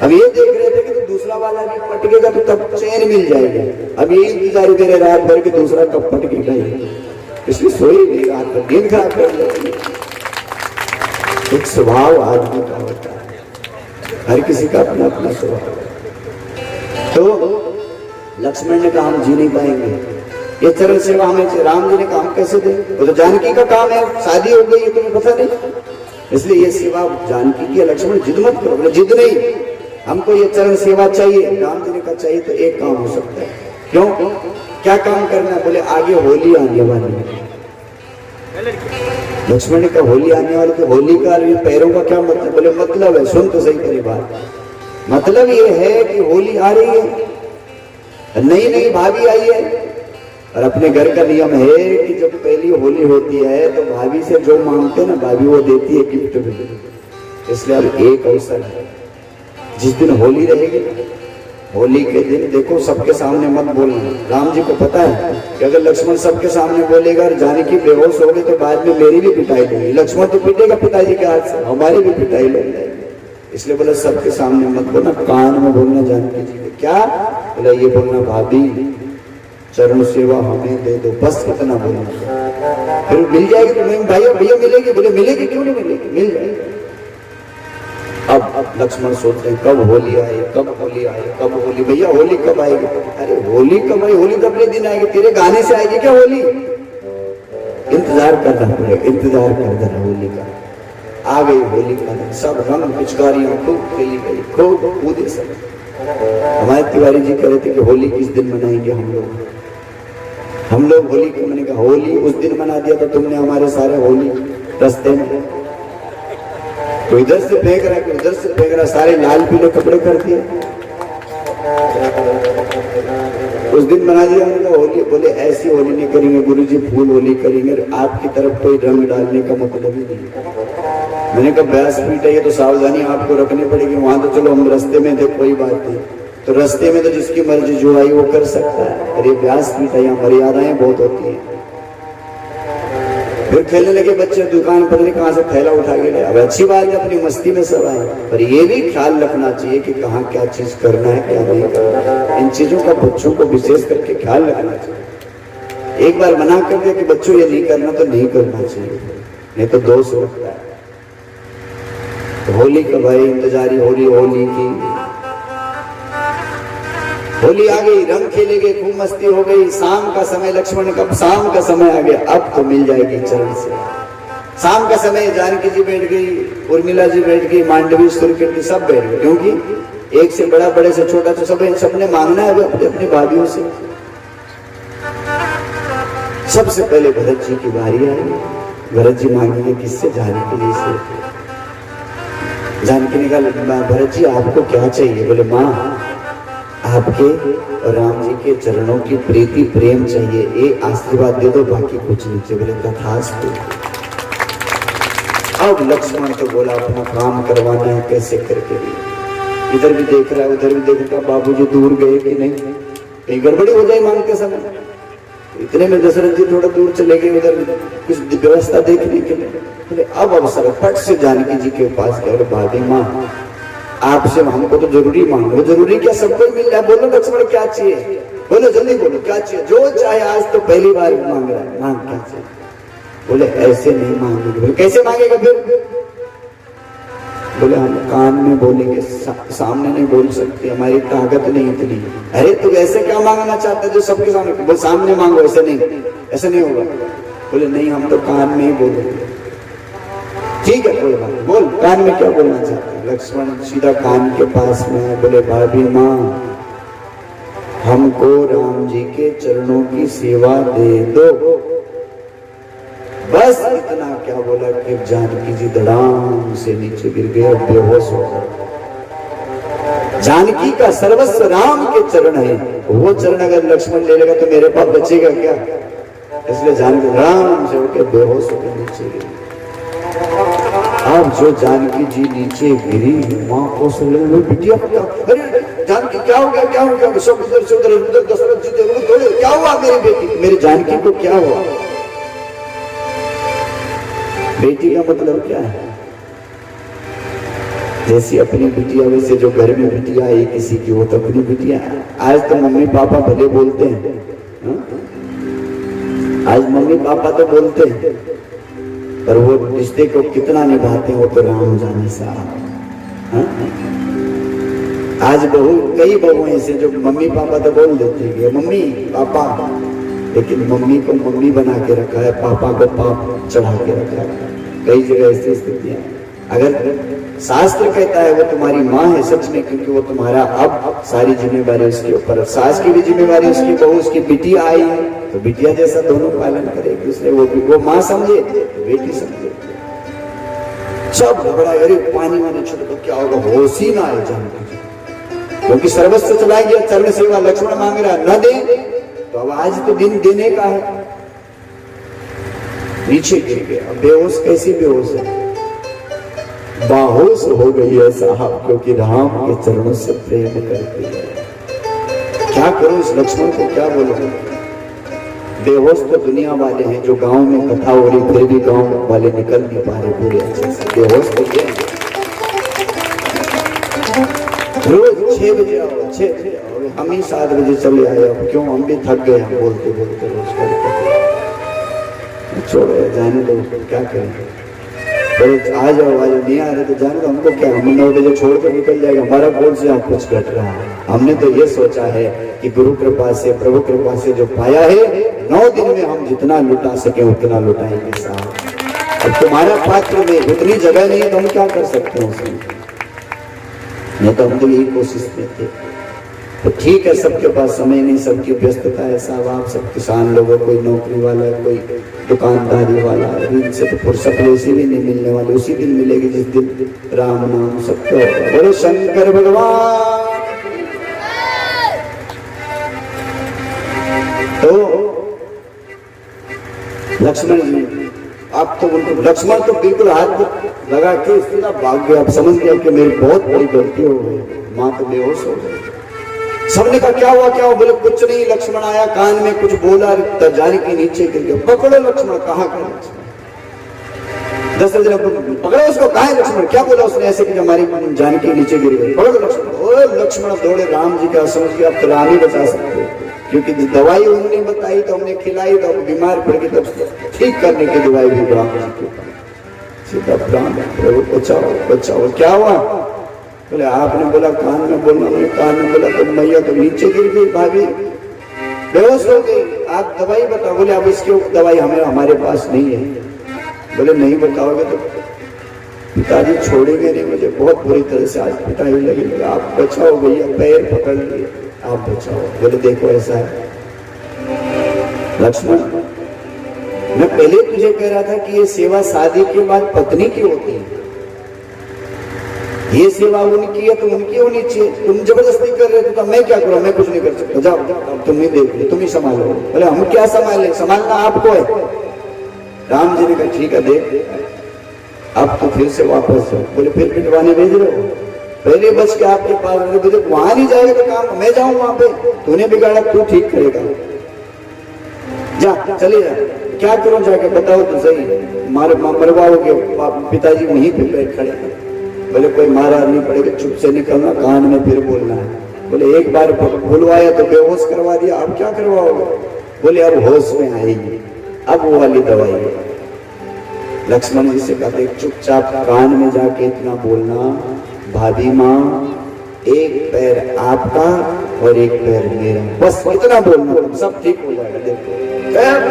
अब ये देख रहे थे कि तो दूसरा वाला भी पटकेगा तो तब चैन मिल जाएगी। अब ये इंतजार करे रात भर के दूसरा कब पटकेगा, इसलिए सोई नहीं, रात भर नींद खराब कर लेती है। एक स्वभाव आदमी का होता है, हर किसी का अपना अपना स्वभाव है। तो लक्ष्मण ने कहा हम जी नहीं पाएंगे, ये चरण सेवा हमें राम जी ने काम कैसे दे? वो तो जानकी का काम है, शादी हो गई है तुम्हें पता नहीं, इसलिए ये सेवा जानकी की। लक्ष्मण जिद मत करो। बोले जिद नहीं, हमको ये चरण सेवा चाहिए। राम जी ने कहा चाहिए तो एक काम हो सकता है। क्यों? क्या काम करना है? बोले आगे होली आने वाली है। लक्ष्मण ने कहा होली आने वाली, तो होली का पैरों का क्या मतलब? बोले मतलब है, सुन तो सही मेरी बात, मतलब ये है कि होली आ रही है, नई नई भाभी आई है, और अपने घर का नियम है कि जब पहली होली होती है तो भाभी से जो मांगते हैं ना भाभी वो देती है गिफ्ट में। इसलिए अब एक अवसर है, जिस दिन होली रहेगी, होली के दिन देखो सबके सामने मत बोलना। राम जी को पता है कि अगर लक्ष्मण सबके सामने बोलेगा और जानकी बेहोश हो गई तो बाद में मेरी भी पिटाई लेगी। लक्ष्मण तो पीटेगा पिताजी के हाथ से, हमारी भी पिटाई ले जाएगी। इसलिए बोला सबके सामने मत बोलना, कान में बोलना जानकी जी को। क्या बोला? ये बोलना भाभी चरण सेवा हमें दे दो, बस इतना बोलना, फिर मिल जाएगी तुम्हें। भाइयों भैया मिलेगी। बोले मिलेगी, क्यों नहीं मिलेगी, मिल जाएगी। अब लक्ष्मण सोचते हैं कब होली आए, कब होली आए, कब होली, भैया होली कब आएगी? अरे होली कब आई? होली तो अगले दिन आएगी, तेरे गाने से आएगी क्या होली? इंतजार करना पड़ेगा, इंतजार कर देना होली का। आ गई होली का दिन, सब रंग पिचकारियां खूब खेली गई, खूब कूदे सब। हमारे तिवारी जी कह रहे थे कि होली किस दिन मनाएंगे हम लोग होली को। मैंने कहा होली उस दिन मना दिया तो तुमने हमारे सारे होली रास्ते में, कोई इधर से फेंक रहा है, कोई उधर से फेंक रहा, सारे लाल पीले कपड़े कर दिए। उस दिन बना दिया उन्होंने होली। बोले ऐसी होली नहीं करेंगे गुरुजी, फूल होली करेंगे, आपकी तरफ कोई रंग डालने का मतलब ही नहीं। मैंने कहा व्यासपीठ है ये तो सावधानी आपको रखनी पड़ेगी। वहां तो चलो हम रास्ते में थे कोई बात नहीं, तो रास्ते में तो जिसकी मर्जी जो आई वो कर सकता है। अरे व्यासपीठ है, यहाँ मर्यादाएं बहुत होती है। फिर खेलने लगे बच्चे, दुकान पर नहीं कहां से थैला उठा के गया। अब अच्छी बात है, अपनी मस्ती में सब आए, पर ये भी ख्याल रखना चाहिए कि कहाँ क्या चीज करना है क्या नहीं करना। इन चीजों का बच्चों को विशेष करके ख्याल रखना चाहिए। एक बार मना कर दिया कि बच्चों ये नहीं करना तो नहीं करना चाहिए, नहीं तो दोष लगता है। तो होली का भाई इंतजारी होली की। होली आ गई, रंग खेले गए, खूब मस्ती हो गई। शाम का समय, लक्ष्मण कब शाम का समय आ गया, अब तो मिल जाएगी चरण से। शाम का समय जानकी जी बैठ गई, उर्मिला जी बैठ गई, मांडवी सुरकीर्ति सब बैठ गए, क्योंकि एक से बड़ा बड़े से छोटा तो सबने मांगना है अपने अपनी भाभियों से। सबसे पहले भरत जी की बारी आई। भरत जी मांगेंगे किससे? जानकी जी से। जानकी ने कहा भरत जी आपको क्या चाहिए? बोले माँ आपके और राम जी के चरणों की प्रीति प्रेम चाहिए, ये आशीर्वाद दे दो, बाकी कुछ नहीं चाहिए। बोले तथास्तु। अब लक्ष्मण तो बोला अपना काम करवाना है कैसे करके भी। इधर भी देख रहा है उधर भी देख रहा, बाबूजी दूर गए कि नहीं, कहीं गड़बड़ी हो जाए मांगते समय। इतने में दशरथ जी थोड़ा दूर चले गए उधर कुछ व्यवस्था देखने के लिए। बोले अब अवसर, फट से जानकी जी के पास गए। भाभी माँ आपसे हमको तो जरूरी मांगो। जरूरी क्या, सबको मिल रहा है। बोलो लक्ष्मण क्या चाहिए? बोलो जल्दी बोलो क्या चाहिए? जो चाहे, आज तो पहली बार मांग रहा है, मांग क्या चाहिए? बोले ऐसे नहीं मांगेंगे। बोले कैसे मांगेगा फिर? बोले हम कान में बोलेंगे, सामने नहीं बोल सकते, हमारी ताकत नहीं इतनी। अरे तू ऐसे क्या मांगना चाहता है जो सबके सामने? बोले सामने मांगो, ऐसे नहीं होगा। बोले नहीं हम तो कान में ही बोलेंगे। ठीक है कोई बात, बोल कान में क्या बोलना चाहते हैं? लक्ष्मण सीधा कान के पास में। बोले भाभी माँ हमको राम जी के चरणों की सेवा दे दो, बस इतना। क्या बोला कि जानकी जी धड़ाम से नीचे गिर गए, बेहोश हो गए। जानकी का सर्वस्व राम के चरण है, वो चरण अगर लक्ष्मण ले लेगा तो मेरे पास बचेगा क्या? इसलिए जानकी राम से होकर बेहोश होकर नीचे गिर। अब जो जानकी जी नीचे गिरी, माँ कौशल्या ने बिटिया को अरे जानकी क्या हो गया, क्या हो गया? सब इधर से उधर दशरथ जी देखो थोड़े, क्या हुआ मेरी बेटी, मेरी जानकी को क्या हुआ? बेटी का मतलब क्या है? जैसी अपनी बिटिया वैसे जो घर में बिटिया है किसी की, वो तो अपनी बिटिया है। आज तो मम्मी पापा भले बोलते हैं, आज मम्मी पापा तो बोलते हैं, पर वो रिश्ते को कितना निभाते हैं वो तो राम जाने साहब। आज बहू, कई बहू ऐसे जो मम्मी पापा तो बोल देते हैं मम्मी पापा, लेकिन मम्मी को मम्मी बना के रखा है, पापा को पाप चढ़ा के रखा है। कई जगह ऐसी स्थितियां। अगर शास्त्र कहता है वो तुम्हारी माँ है सच में, क्योंकि वो तुम्हारा अब सारी जिम्मेवारी उसके ऊपर, सास की भी जिम्मेवारी उसकी, बहू उसकी बिटिया आई है तो बिटिया जैसा दोनों पालन करेगी, इसलिए वो माँ समझे बेटी समझे। सब घबरा, अरे पानी वाने छोटे तो क्या होगा, होश ही ना आए जानकी, क्योंकि सर्वस्व चला गया, चरण सेवा लक्ष्मण मांग रहा, न दे तो अब आज तो दिन देने का है। नीचे गिर गया, बेहोश, कैसी बेहोश है, बाहोश हो गई है साहब, क्योंकि राम के चरणों से प्रेम करती है। क्या करूं इस लक्ष्मण को, क्या बोलूं? बेहोश तो दुनिया वाले हैं, जो गांव में कथा हो रही फिर भी गांव वाले निकल नहीं पा रहे पूरे अच्छे से। बेहोश तो ये रोज 6 बजे आओ, 6 बजे आओ, हम ही 7 बजे चले आए, अब क्यों, हम भी थक गए, हम बोलते बोलते रोज करके। छोड़ो जाने दो, क्या करें, आ जाओ नहीं आ रहे तो जाने दो, हमको क्या, हम 9 बजे छोड़ कर निकल जाएगा, हमारा कौन से यहाँ कुछ घट रहा है। हमने तो ये सोचा है कि गुरु कृपा से, प्रभु कृपा से जो पाया है 9 दिन में हम जितना लुटा सके उतना लुटाएंगे साहब। अब तुम्हारा पात्र में उतनी जगह नहीं तो हम क्या कर सकते हैं उसमें, नहीं तो हम तो यही कोशिश में थे। तो ठीक है, सबके पास समय नहीं, सबकी व्यस्तता है साहब, आप सब किसान लोगों, कोई नौकरी वाला, कोई दुकानदारी वाला, इनसे तो फुर्सत वैसी भी नहीं मिलने वाली, उसी दिन मिलेगी जिस दिन राम नाम सबको। बोलो शंकर भगवान। तो लक्ष्मण जी, आप तो उनको, लक्ष्मण तो बिल्कुल हाथ लगा के इतना भाग गया, आप समझ गया कि मेरी बहुत बड़ी गलती हो गई, माँ तो बेहोश हो गई। सबने कहा क्या हुआ, क्या हुआ? बोले कुछ नहीं, लक्ष्मण आया, कान में कुछ बोला, जानकी नीचे गिर गया। पकड़ो लक्ष्मण, कहाँ गया लक्ष्मण? दशरथ ने पकड़ो उसको, कहाँ है लक्ष्मण? क्या बोला उसने ऐसे कि हमारी जानकी नीचे गिर गई? पकड़ो लक्ष्मण। ओ लक्ष्मण दौड़े, राम जी का समझ के आप तो राम ही बचा सकते हो, क्योंकि दवाई उन्होंने बताई तो हमने खिलाई, तो बीमार पड़ गई, तब ठीक करने की दवाई भी राम जी के पास। सीधा प्राण प्रभु बचाओ बचाओ। क्या हुआ? बोले आपने बोला कान में बोलना, नहीं कान में बोला तो मैया तो नीचे गिर गई, भाभी बेहोश हो गई, आप दवाई बताओ। बोले अब इसकी दवाई हमारे पास नहीं है। बोले नहीं बताओगे तो पिताजी छोड़ेंगे नहीं मुझे, बहुत बुरी तरह से आज पिटाई लगेगी, आप बचाओ भैया, पैर पकड़ लिए, आप बचाओ। बोले देखो ऐसा है लक्ष्मण, मैं पहले तुझे कह रहा था कि ये सेवा शादी के बाद पत्नी की होती है, ये सेवा उनकी है तो उनकी होनी चाहिए। तुम जबरदस्ती कर रहे थे तो मैं क्या करूं, मैं कुछ नहीं कर सकता, जाओ जाओ तुम ही देख लो, तुम ही संभालो। बोले हम क्या संभाले, संभालना आपको है। राम जी ने कहा ठीक है देख, अब तो फिर से वापस जाओ। बोले फिर पिटवाने भेज रहे हो, पहले बच के आपके पास रहे। बोले वहां नहीं जाएगा तो काम, मैं जाऊं वहां पे, तूने बिगाड़ा तू ठीक करेगा, जा चले जा। क्या करूं जाके बताओ तो सही, मरवाओगे, पिताजी वहीं पे बैठ खड़े हैं। बोले कोई मारा नहीं पड़ेगा, चुप से निकलना, कान में फिर बोलना है। बोले एक बार बुलवाया तो बेहोश करवा दिया, अब क्या करवाओगे? बोले अब होश में आएगी, अब वो वाली दवाई है। लक्ष्मण जी से कहते चुपचाप कान में जाके इतना बोलना, भाभी माँ एक पैर आपका और एक पैर मेरा, बस इतना बोलना, सब ठीक हो जाएगा। देखो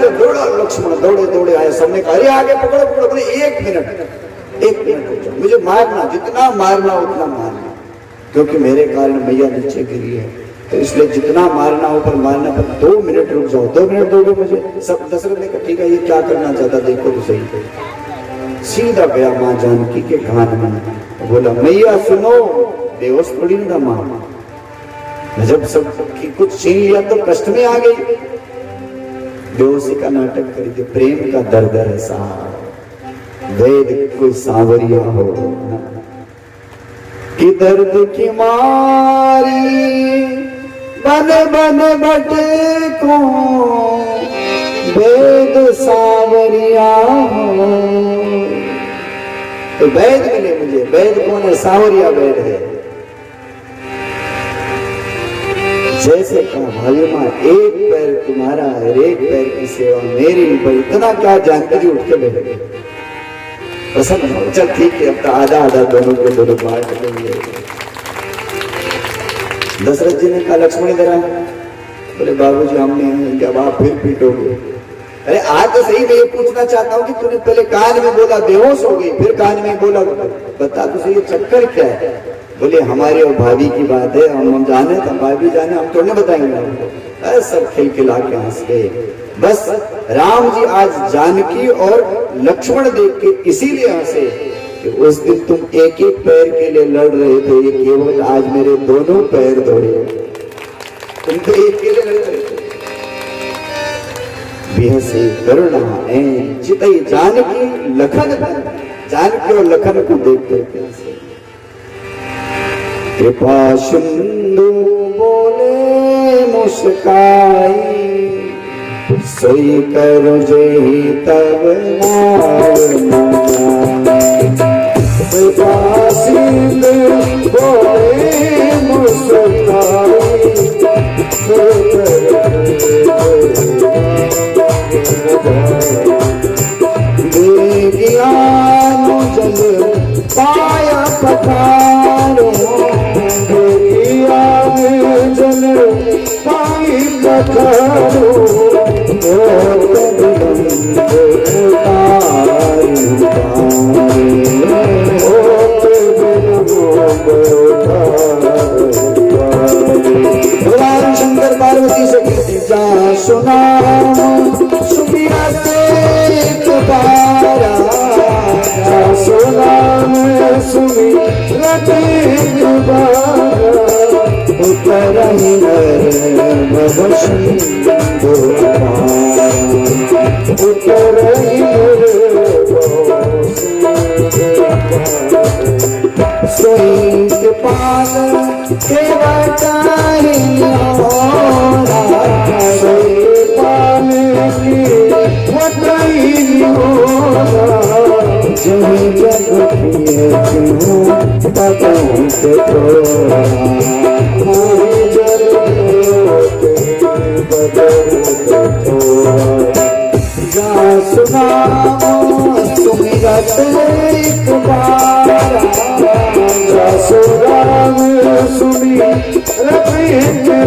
तो दौड़ा लक्ष्मण, दौड़े दौड़े आए, सबने कहा अरे आगे पकड़ो पकड़ो। बोले एक मिनट मुझे मारना, जितना मारना उतना मारना, क्योंकि मेरे कारण मैया नीचे गिरी है, तो इसलिए जितना मारना हो पर मारना, पर 2 मिनट रुक जाओ। 2 मिनट दोगे मुझे? सब दशरथ ने कहा ठीक है, ये क्या करना चाहता देखो तो सही। सीधा गया माँ जानकी के कान में, बोला मैया सुनो, बेहोश थोड़ी ना माँ, जब सब कुछ छीन लिया तो कष्ट में आ गई, बेहोशी का नाटक करी थी। प्रेम का दर्द है साहब, वेद कोई सांवरिया हो कि दर्द की मारी बन बन भटको वेद सांवरिया हो। तो वैद मिले मुझे। वैद कौन है? सांवरिया वैद है। जैसे कहा भाभी माँ, एक पैर तुम्हारा है, एक पैर की सेवा मेरी ऊपर, इतना क्या जानकर जी उठ के बैठे। पसंद हो? चल ठीक है, अब तो आधा आधा दोनों के दोनों बांट लेंगे। दशरथ जी ने कहा लक्ष्मण इधर आ। बोले बाबूजी हमने क्या, आप फिर पीटोगे? अरे आज तो सही, मैं ये पूछना चाहता हूँ कि तूने पहले कान में बोला बेहोश हो गई, फिर कान में बोला, बता तो सही ये चक्कर क्या है? बोले हमारे और भाभी की बात है, हम जाने तो भाभी जाने, हम थोड़े बताएंगे आपको। अरे सब खिलखिला के हंस गए। बस राम जी आज जानकी और लक्ष्मण देख के इसीलिए हंसे कि उस दिन तुम एक एक पैर के लिए लड़ रहे थे, ये केवल आज मेरे दोनों पैर धोए। तुम तो एक के लिए लड़ रहे थे। से करुणा चितई जानकी लखन, जानकी और लखन को देखते हंसे। कृपा सिंधु बोले मुस्काई, सोई करो जेहि तब कृपा सिंधु बोले मुस्काई, ज्ञान जल पाया पठारो, जल पाई पठारो, भगवान शंकर पार्वती से कहते जा सुना सुबिया एक बारा, सुना सुनी एक बारा, उतर ही भव सिंधु पारा, उतर ही सोई पाल के बताई सोई पाल की बताई जही जग पिए क्यों पतों से थोड़ा, जग पतों से थोड़ा। जा सुना सुमिरत एक बार, जा सुराम सुनी रख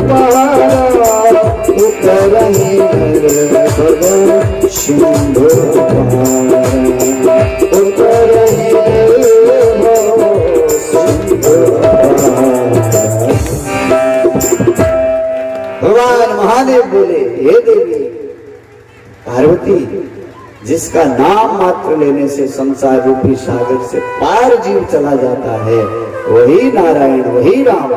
बारा, उतरही भव सिंधु पारा, उतरही भव सिंधु पारा। भगवान महादेव बोले हे देवी पार्वती, जिसका नाम मात्र लेने से संसार रूपी सागर से पार जीव चला जाता है, वही नारायण, वही राम।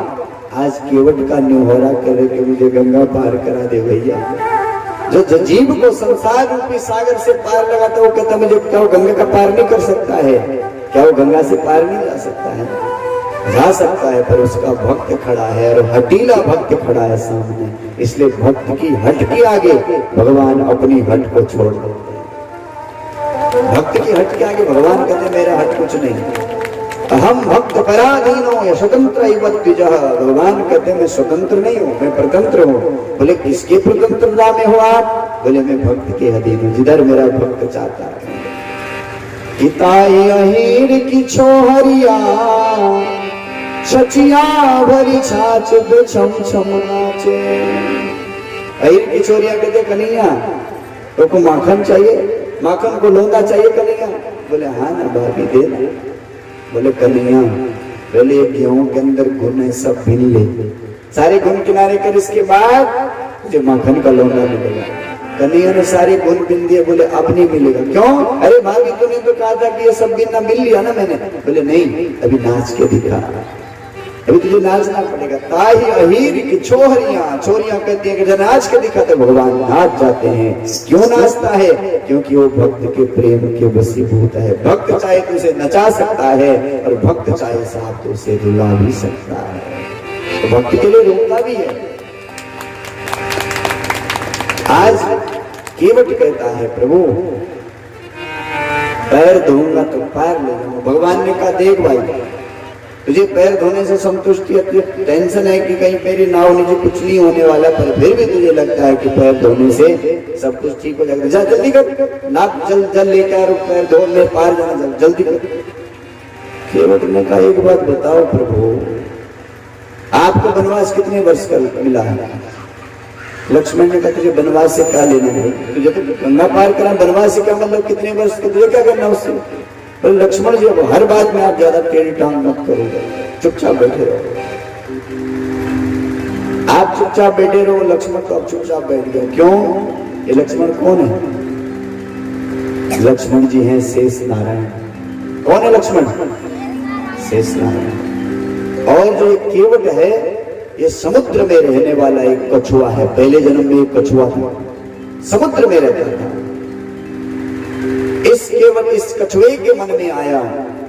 आज केवट का न्योहरा करे कि मुझे गंगा पार करा दे भैया। जो जीव को संसार रूपी सागर से पार लगाता, वो कहता मुझे, क्या वो गंगा का पार नहीं कर सकता है? क्या वो गंगा से पार नहीं जा सकता है? जा सकता है, पर उसका भक्त खड़ा है और हटीला भक्त खड़ा है सामने। इसलिए भक्त की हट के आगे भगवान अपनी हट को छोड़ देते हैं। भक्त की हट के आगे भगवान कहते मेरा हट कुछ नहीं। अहम भक्त पराधीनो या स्वतंत्र द्विजः, भगवान कहते मैं स्वतंत्र नहीं हूँ, मैं स्वतंत्र हूँ। बोले किसके स्वतंत्रता में हो आप? बोले मैं भक्त के अधीन हूँ, जिधर मेरा भक्त चाहता है। हिताई अहीर की छोहरिया, छचिया भरी छाछ दो छम छम नाचे। अहीर की छोरिया कहते कन्हैया तो को माखन चाहिए, माखन को लोंदा चाहिए कन्हैया? बोले हाँ ना भाभी दे ना। बोले कन्हैया पहले गेहूं के अंदर गुण है सब बिन ले, सारे गुण किनारे कर, इसके बाद मुझे माखन का लोंदा मिलेगा। कन्हैया ने सारे गुण बिन दिए। बोले अब नहीं मिलेगा। क्यों? अरे भाभी तूने तो कहा था कि ये सब बिनना, मिल लिया ना मैंने। बोले नहीं, अभी नाच के दिखा। अभी तुझे नाचना पड़ेगा। ताही अहीर की छोहरियां, छोरियां कहती हैं कि जब नाच के दिखा तो भगवान नाच जाते हैं। क्यों नाचता है? क्योंकि वो भक्त के प्रेम के वशीभूत है। भक्त चाहे तो उसे नचा सकता है और भक्त चाहे साहब तो उसे रुला भी सकता है, तो भक्त के लिए रोकता भी है। आज केवट कहता है प्रभु पैर धोऊंगा तो पैर ले लूंगा। भगवान ने कहा देख भाई, तुझे पैर धोने से संतुष्टि है, तुझे टेंशन है कि कहीं मेरी नाव नीचे कुछ नहीं होने वाला, पर फिर भी तुझे लगता है कि पैर धोने से सब कुछ ठीक हो जाएगा। जा जल्दी कर, नाक जल लेके आ, पैर धो ले, पार जाना, जल्दी कर। केवट ने कहा एक बात बताओ प्रभु, आपको वनवास कितने वर्ष का मिला है? लक्ष्मण ने कहा तुझे वनवास से क्या लेना है? तुझे तो गंगा पार करना, वनवास से क्या मतलब कितने वर्ष का, तुझे क्या करना उससे? पर लक्ष्मण जी हर बात में आप ज्यादा टेढ़ी टांग मत करोगे, चुपचाप बैठे रहो। आप चुपचाप बैठे रहो। लक्ष्मण तो अब चुपचाप बैठ गए। क्यों? ये लक्ष्मण कौन है? लक्ष्मण जी हैं शेष नारायण। कौन है लक्ष्मण? शेष नारायण। और जो एक केवट है ये समुद्र में रहने वाला एक कछुआ है। पहले जन्म में एक कछुआ था, समुद्र में रहता था। इस केवट इस कछुए के मन में आया,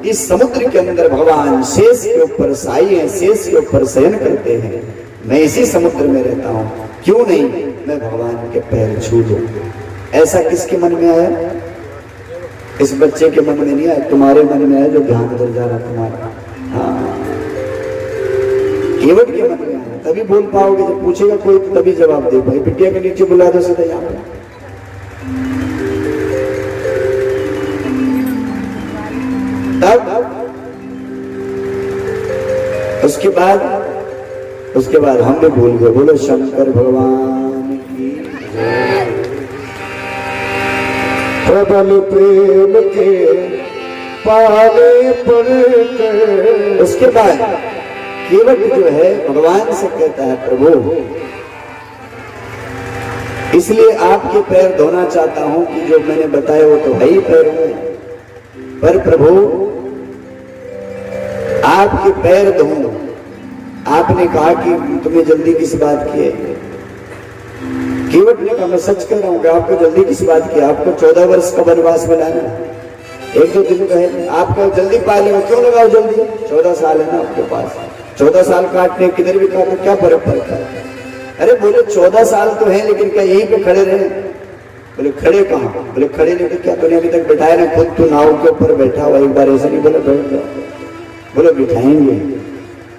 इस समुद्र के अंदर भगवान शेष के ऊपर साई है, शेष के ऊपर शयन करते हैं, मैं इसी समुद्र में रहता हूँ, क्यों नहीं मैं भगवान के पैर छू दूं। ऐसा किसके मन में आया? इस बच्चे के मन में नहीं आया, तुम्हारे मन में आया जो ध्यान उधर जा रहा तुम्हारा। हाँ, केवट के मन में आया। तभी बोल पाओगे, जब पूछेगा कोई तो तभी जवाब दे। भाई बिटिया के नीचे बुला दो सीधा यहाँ पे। तब उसके बाद हम भी भूल गए। बोलो शंकर भगवान की जय। प्रबल प्रेम के पाले पड़कर उसके बाद केवट जो है भगवान से कहता है प्रभु इसलिए आपके पैर धोना चाहता हूं कि जो मैंने बताया वो तो है ही पैरों में, पर प्रभु आपके पैर धोऊं। आपने कहा कि तुम्हें जल्दी किस बात की है? केवट ने कहा मैं सच कह रहा हूं कि आपको जल्दी किस बात की? आपको 14 वर्ष का वनवास मिला ना, एक दो दिन का है, आपको जल्दी पा लेगा, क्यों लगाओ जल्दी? 14 साल है ना आपके पास, 14 साल काटने किधर भी काटो क्या फर्क पड़ता है? अरे बोले 14 साल तो है लेकिन क्या यहीं पे खड़े रहे? बोले खड़े कहाँ? बोले खड़े नहीं तो क्या तूने अभी तक बैठाया ना, खुद तू नाव के ऊपर बैठा हुआ, एक बार ऐसा नहीं बोले बैठ जाओ। बोले बिठाएंगे,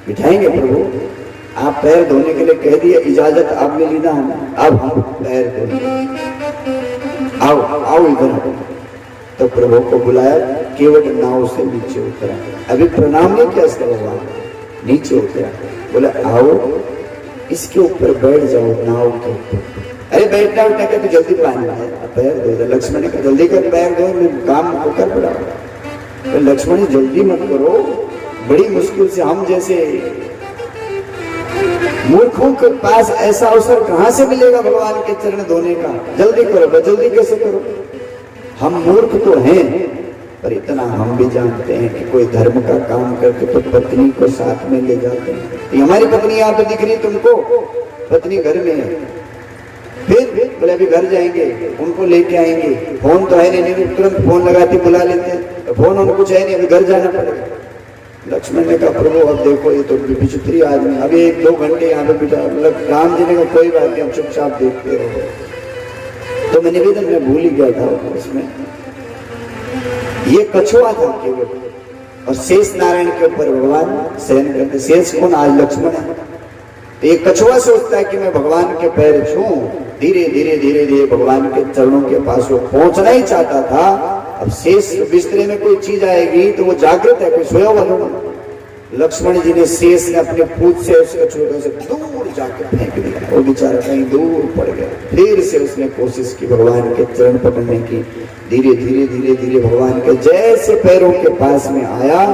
बिठाएंगे प्रभु, आप पैर धोने के लिए कह दिए, इजाजत आपने ली ना, अब हम पैर धोने, आओ आओ इधर। तो प्रभु को बुलाया, केवट नाव से नीचे उतरा, अभी प्रणाम नहीं किया इसका, भगवान नीचे उतरा, बोला आओ इसके ऊपर बैठ जाओ नाव के ऊपर। अरे बैठना उठना क्या, तो जल्दी पाना है, पैर धो। लक्ष्मण ने कहा जल्दी कर, पैर धो, मैं काम को कर पड़ा। तो लक्ष्मण जी जल्दी मत करो, बड़ी मुश्किल से हम जैसे मूर्खों के पास ऐसा अवसर कहां से मिलेगा भगवान के चरण धोने का? जल्दी करो। जल्दी कैसे करो? हम मूर्ख तो हैं, पर इतना हम भी जानते हैं कि कोई धर्म का काम करके तो पत्नी को साथ में ले जाते हैं। ये हमारी पत्नी यहाँ तो दिख रही तुमको, पत्नी घर में है, फिर बोले अभी घर जाएंगे, उनको लेके आएंगे, फोन तो है नहीं, तुरंत फोन लगाते बुला लेते हैं, तो फोन उनको कुछ है नहीं, अभी घर जाना पड़ेगा। लक्ष्मण ने कहा प्रभु अब देखो ये तो विचित्री आदमी, अभी 1-2 घंटे यहाँ पे बिठा। मतलब राम जी ने कहा कोई बात नहीं, हम चुपचाप देखते रहो। तो मैं निवेदन में भूल ही गया था उसमें, ये कछुआ था केवट और शेष नारायण के ऊपर भगवान शयन करते। शेष कौन? आज लक्ष्मण है। तो एक कछुआ सोचता है कि मैं भगवान के पैर छूं, धीरे धीरे धीरे धीरे भगवान के चरणों के पास वो पहुंचना ही चाहता था। अब शेष बिस्तरे में कोई चीज आएगी तो वो जागृत है, कोई सोया हुआ होगा। लक्ष्मण जी ने शेष ने अपने पूंछ से उसके छोटे से दूर जाकर फेंक दिया, वो बेचारा कहीं दूर पड़ गया। फिर से उसने कोशिश की भगवान के चरण पकड़ने की, धीरे धीरे धीरे धीरे भगवान के जैसे पैरों के पास में आया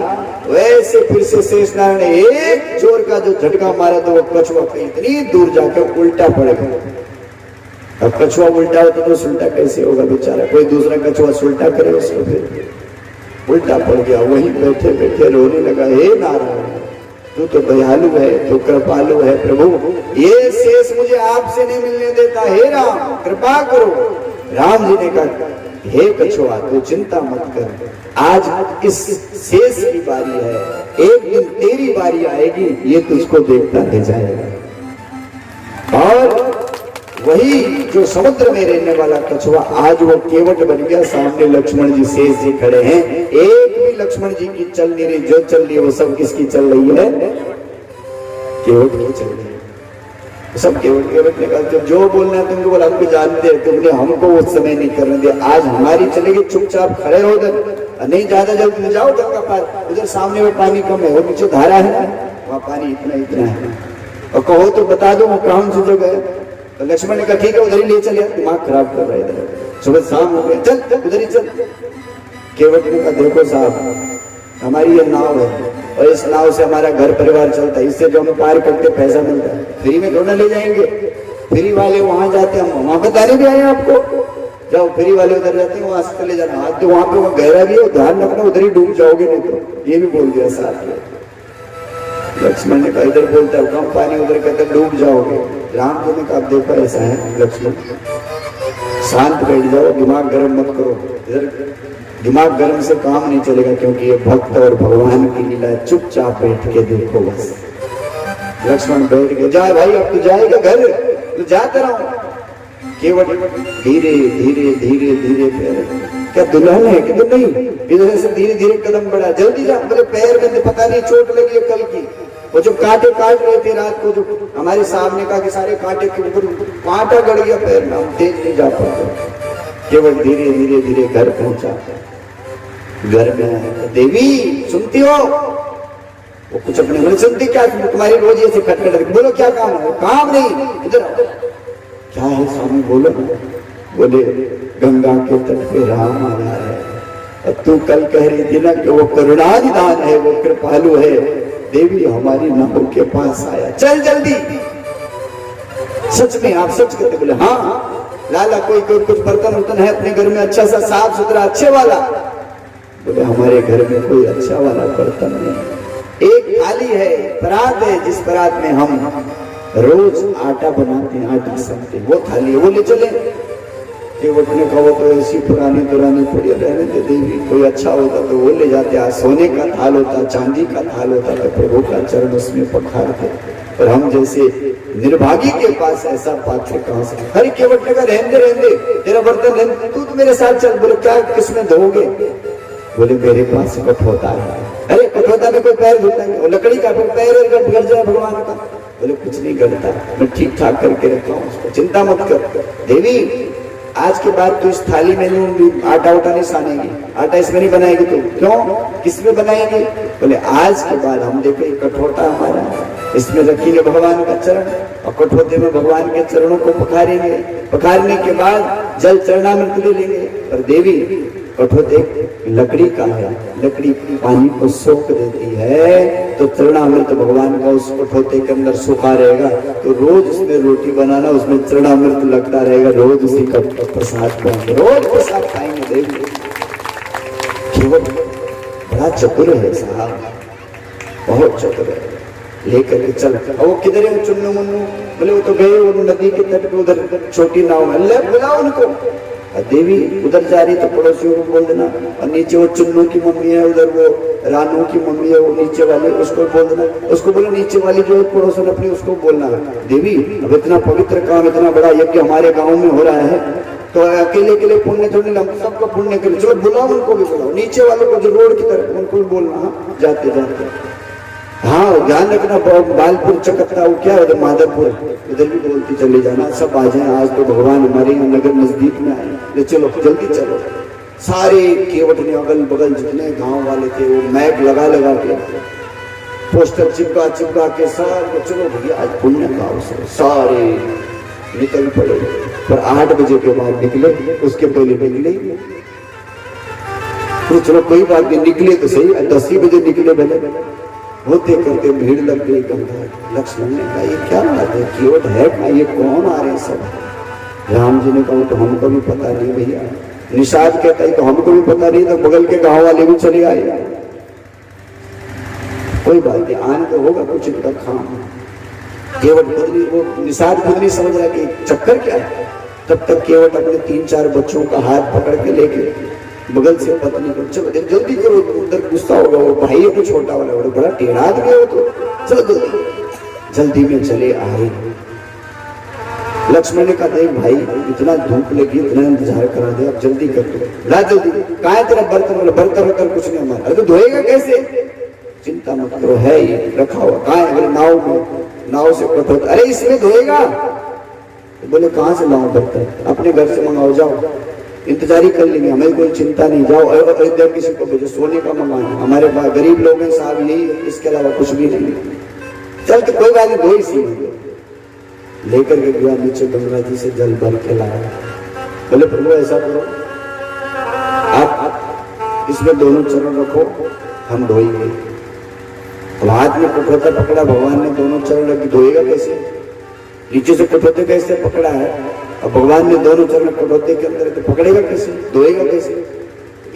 वैसे फिर से शेष नारायण ने एक जोर का जो झटका मारा तो वो कछुआ कहीं इतनी दूर जाकर उल्टा पड़ गया। अब कछुआ उल्टा होता तो सुलटा कैसे होगा बेचारा? कोई दूसरा कछुआ सुलटा करे उसको, फिर उल्टा पड़ गया। वहीं बैठे बैठे रोने लगा, हे नारायण तू तो दयालु है, तू कृपालु है प्रभु, ये शेष मुझे आपसे नहीं मिलने देता, हे राम कृपा करो। राम जी ने कहा, हे कछुआ तू चिंता मत कर, आज इस शेष की बारी है, एक दिन तेरी बारी आएगी, ये तुझको देखता रह जाएगा। और वही जो समुद्र में रहने वाला कछुआ आज वो केवट बन गया। सामने लक्ष्मण जी शेष जी खड़े हैं, एक भी लक्ष्मण जी की चल नहीं रही, जो चल रही है वो सब किसकी चल रही है? केवट की चल रही है, सब केवट। केवट ने कहा जो बोलना है तुमको बोला, हमको जानते हैं, तुमने हमको उस समय नहीं करने दिया, आज हमारी चलेगी, चुपचाप खड़े हो उधर, नहीं ज्यादा जल्दी जाओ गंगा पार, उधर सामने में पानी कम है, वो नीचे धारा है, वहां पानी इतना इतना है, और कहो तो बता दो वो कौन सी जगह है। तो लक्ष्मण ने कहा ठीक है उधर ही ले चलिए, दिमाग खराब कर रहा है, सुबह शाम हो गया, चल उधर ही चल। केवट ने कहा देखो साहब, हमारी ये नाव है और इस नाव से हमारा घर परिवार चलता है, इससे जो हम पार करते पैसा मिलता है, फ्री में थोड़ा ले जाएंगे, फ्री वाले वहां जाते हैं, हम वहां बताने भी आए आपको, जाओ फ्री वाले उधर जाते हैं, वहां से चले जाना, आज तो वहां पे वो गहरा भी है, ध्यान रखना उधर ही डूब जाओगे, नहीं तो ये भी बोल दिया साथ में। लक्ष्मण ने कहा इधर बोलता है कम पानी, उधर कहता डूब जाओगे। राम जी ने कहा देखो ऐसा है लक्ष्मण, शांत बैठ जाओ, दिमाग गर्म मत करो, इधर दिमाग गर्म से काम नहीं चलेगा, क्योंकि ये भक्त और भगवान की लीला है, चुपचाप बैठ के देखो बस। लक्ष्मण बैठ गए, जा भाई अब तू जाएगा घर, तो जाता रहो। केवट धीरे धीरे धीरे धीरे पैर, क्या दुल्हन है कि तो नहीं, इधर से धीरे धीरे कदम बढ़ा, जल्दी जा, बोले पैर में पता नहीं चोट लगी है कल की, वो जो कांटे काट रहे थे रात को, जो हमारे सामने का कि सारे कांटे के ऊपर कांटा गड़ गया पैर में, हम तेज नहीं जा पाते। केवट धीरे धीरे धीरे घर पहुंचा, घर में आया, देवी सुनती हो? वो कुछ अपने मन सुनती, क्या तुम्हारी रोज ऐसे खटखट, बोलो क्या काम है? काम नहीं, इधर क्या है स्वामी बोलो। बोले गंगा के तट पे राम आ रहा है, और तू कल कह रही थी ना कि वो करुणानिधान है, वो कृपालु है, देवी हमारी नाव के पास आया, चल जल्दी। सच में आप सच कहते? बोले हाँ लाला, कोई कुछ बर्तन वर्तन है अपने घर में अच्छा सा साफ सुथरा अच्छे वाला? बोले हमारे घर में कोई अच्छा वाला बर्तन नहीं, एक थाली है, परात है, जिस परात में हम रोज आटा बनाते हैं, आटा सनते, वो थाली है, वो ले चले। केवट ने कहा वो तो ऐसी पुरानी पड़ी रहने दे देवी, कोई अच्छा होता तो वो ले जाते, आज सोने का थाल होता, चांदी का थाल होता तो प्रभु का चरण उसमें पखारते, और हम जैसे निर्भागी के पास ऐसा पात्र कहां से? हरि केवट ने कहा रहने तेरा बर्तन रहने, तू तो मेरे साथ चल। बोले क्या किसमें धोगे? बोले मेरे पास कठौता है। अरे कठौता में कोई पैर धोता है? लकड़ी का पैर गड़ जाए भगवान का? बोले कुछ नहीं गड़ता, मैं ठीक ठाक करके रखा हूँ उसको, चिंता मत कर। देवी आज के बाद तू इस थाली में नहीं आटा उटा नहीं सानेगी, आटा इसमें नहीं बनाएगी तू। क्यों? किसमें बनाएगी? बोले आज के बाद हम देखे कठौता हमारा, इसमें रखेंगे भगवान का चरण, और कठौते में भगवान के चरणों को पखारेंगे, पखारने के बाद जल चरणामृत ले लेंगे। पर देवी कठौते लकड़ी का है, लकड़ी पानी को सोख देती है, तो चरणामृत भगवान का उस कठौते के अंदर सूखा रहेगा, तो रोज उसमें रोटी बनाना, उसमें चरणामृत लगता रहेगा, रोज उसी का प्रसाद खाएंगे, रोज प्रसाद खाएंगे। देवी केवल बड़ा चतुर है साहब, बहुत चतुर है, लेकर के चल। वो किधर है चुन्नू मुन्नू? बोले वो तो गए वो नदी के तट पे, उधर छोटी नाव में, ले बुलाओ उनको। देवी उधर जा रही तो पड़ोसियों को बोल देना, और नीचे वो चुन्नू की मम्मी है, उधर वो रानू की मम्मी है, वो नीचे वाली, उसको बोल देना, उसको बोलो नीचे वाली जो पड़ोसन अपनी उसको बोलना, देवी अब इतना पवित्र काम, इतना बड़ा यज्ञ हमारे गांव में हो रहा है, तो अकेले अकेले पुण्य थोड़ी, सबको पुण्य के लिए चलो बुलाओ, उनको भी बुलाओ, नीचे वालों को जो रोड की तरफ उनको भी बोलना जाते जाते। हाँ ध्यान रखना, बालपुर चकत्ता वो क्या है माधवपुर, उधर भी बोलती चले जाना, सब आ जाए, आज तो भगवान हमारे यहाँ नगर नजदीक में आए, चलो जल्दी चलो। सारे केवट ने अगल बगल जितने गांव वाले थे वो मैप लगा के, पोस्टर चिपका के सारे चलो भैया आज पुण्य का अवसर, सारे निकल पड़े। पर 8 बजे के बाद निकले, उसके पहले निकले तो चलो कोई बात नहीं, निकले तो सही, 10 ही बजे निकले भले, होते करते भीड़ लग गई गंगा। लक्ष्मण ने कहा ये क्या बात है, केवट है क्या, ये कौन आ रहे सब? राम जी ने कहा तो हमको भी पता नहीं भैया। निषाद कहता है तो हमको भी पता नहीं, तो बगल के गांव वाले भी चले आए, कोई बात नहीं, आने तो होगा कुछ इनका खाम। केवट खुद नहीं, वो निषाद खुद नहीं समझ रहा कि चक्कर क्या है। तब तक केवट अपने 3-4 बच्चों का हाथ पकड़ के लेके बगल से पत्नी को, चलो जल्दी करो, उधर गुस्सा होगा, वो भाई है कुछ छोटा वाला, वो बड़ा टेढ़ा आदमी है, तो चलो जल्दी में चले आए। लक्ष्मण ने कहा, देख भाई इतना धूप लगी, इतना इंतजार करा दे, अब जल्दी कर दो, ला जल्दी। कहा है तेरा बर्तन? बोला बर्तन होकर कुछ नहीं हमारा। अरे तो धोएगा कैसे? चिंता मत करो, है ये रखा हुआ। कहा है? बोले नाव में, नाव से कटो। अरे इसमें धोएगा? तो बोले कहाँ से लाऊं बर्तन? अपने घर से मंगाओ, जाओ, इंतजार ही कर लेंगे, हमें कोई चिंता नहीं, जाओ अयोध्या किसी को भेजो, सोने का मंगाना, हमारे पास गरीब लोग हैं साहब, यही है, इसके अलावा कुछ भी नहीं। चल तो कोई बात नहीं, दो ही सी लेकर के गया नीचे, गंगा जी से जल भर के लाया। बोले प्रभु ऐसा करो, आप इसमें दोनों चरण रखो, हम धोएंगे। तो हाथ में कटोरा पकड़ा, भगवान ने दोनों चरण रख, धोएगा कैसे? नीचे से कटोरे कैसे पकड़ा है, अब भगवान ने दोनों चरण कटोते के अंदर, तो पकड़ेगा कैसे, धोएगा कैसे?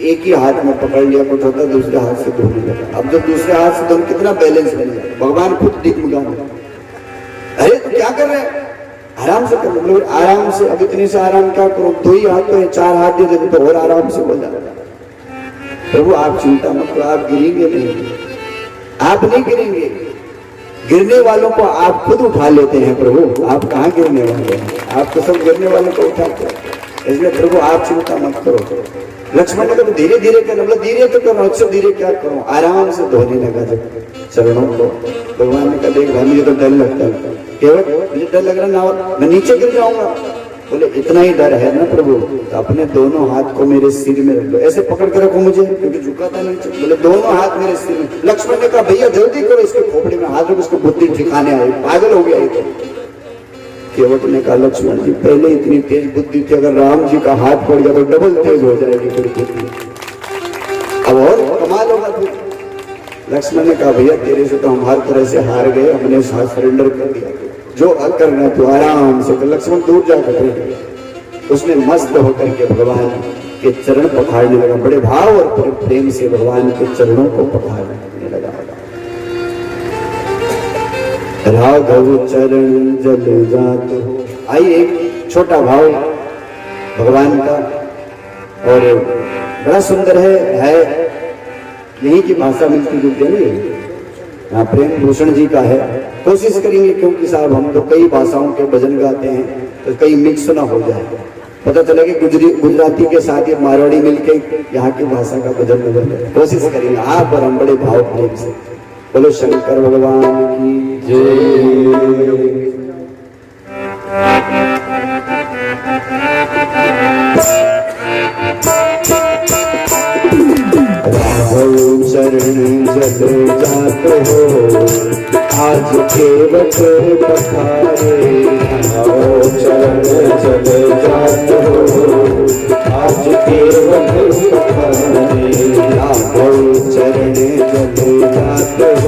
एक ही हाथ में पकड़ लिया कटोता, दूसरे हाथ से धोने लगा। अब जब दूसरे हाथ से धोने, कितना बैलेंस बन जाए, भगवान खुद दिखमगान। अरे तो क्या कर रहे हैं? आराम से करो। लोग आराम से, अब इतने से आराम क्या करो, 2 ही हाथ तो है, 4 हाथ दे देते तो और आराम से हो जाता। प्रभु आप चिंता मत करो, आप गिरेंगे नहीं, आप नहीं गिरेंगे, गिरने वालों को आप खुद उठा लेते हैं प्रभु, आप कहाँ गिरने वाले हैं, आप तो सब गिरने वालों को उठाते हैं। इसलिए प्रभु आप चिंता मत करो। लक्ष्मण ने कहा धीरे धीरे करो, मतलब धीरे तो करो, अक्सर धीरे क्या करो, आराम से धोने लगा जब चरणों को। भगवान ने कहा देख भाई मुझे तो डर लगता है, केवट मुझे डर लग रहा ना, मैं नीचे गिर जाऊंगा। बोले इतना ही डर है ना प्रभु, तो अपने दोनों हाथ को मेरे सिर में रख लो, ऐसे पकड़ के रखो मुझे, क्योंकि झुका था नीचे। बोले दोनों हाथ मेरे सिर में। लक्ष्मण ने कहा भैया जल्दी करो, इसके खोपड़ी में हाथ रखो, उसको बुद्धि ठिकाने आए, पागल हो गया ये तो। केवट ने कहा लक्ष्मण जी पहले इतनी तेज बुद्धि थी, अगर राम जी का हाथ पड़ गया तो डबल तेज हो जाएगी फिर बुद्धि, अब और कमाल होगा फिर। लक्ष्मण ने कहा भैया तेरे से तो हम हर तरह से हार गए, हमने साथ सरेंडर कर दिया, जो करना तो आराम से। तो लक्ष्मण दूर जाकर बैठ, उसने मस्त होकर के भगवान के चरण पखाड़ने लगा, बड़े भाव और प्रेम से भगवान के चरणों को पखाड़ने लगा। राघव चरण जल जात हो। आइए एक छोटा भाव भगवान का, और बड़ा सुंदर है यही की भाषा मिलती जुलती नहीं, यहाँ प्रेम भूषण जी का है। कोशिश करेंगे, क्योंकि साहब हम तो कई भाषाओं के भजन गाते हैं, तो कहीं मिक्स ना हो जाए, पता चले कि गुजराती के साथ ये मारवाड़ी मिलके यहाँ की भाषा का भजन बदल। कोशिश करेंगे आप और हम बड़े भाव प्रेम से। बोलो शंकर भगवान की जय। शरण जल जात हो, आज केवट पखारे। चरण जल जात हो, आज केवट पखारे। चरण जल जात हो,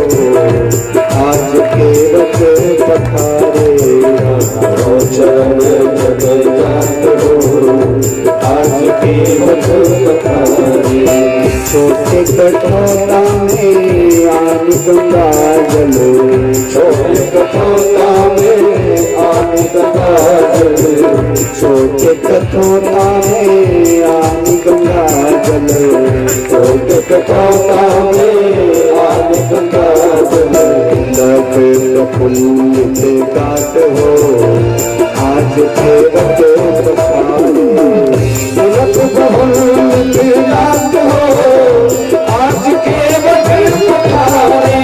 आज केवट पखारे। चरण जल जात हो, आज केवट पखारे। छोटे कठोरा में आन गंगा जल, छोटे कठोरा में आन गंगा जल, छोटे कठोरा में आन गंगा जल, छोटे कठोरा में आन गंगा जल। लख प्रफुल्लित गात हो, आज केवट पखारे। लख प्रफुल्लित गात हो, आज केवट पखारे।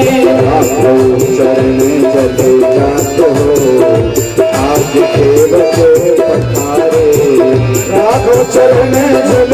चरण जल जात हो, आज केवट पखारे। राघव चरण जल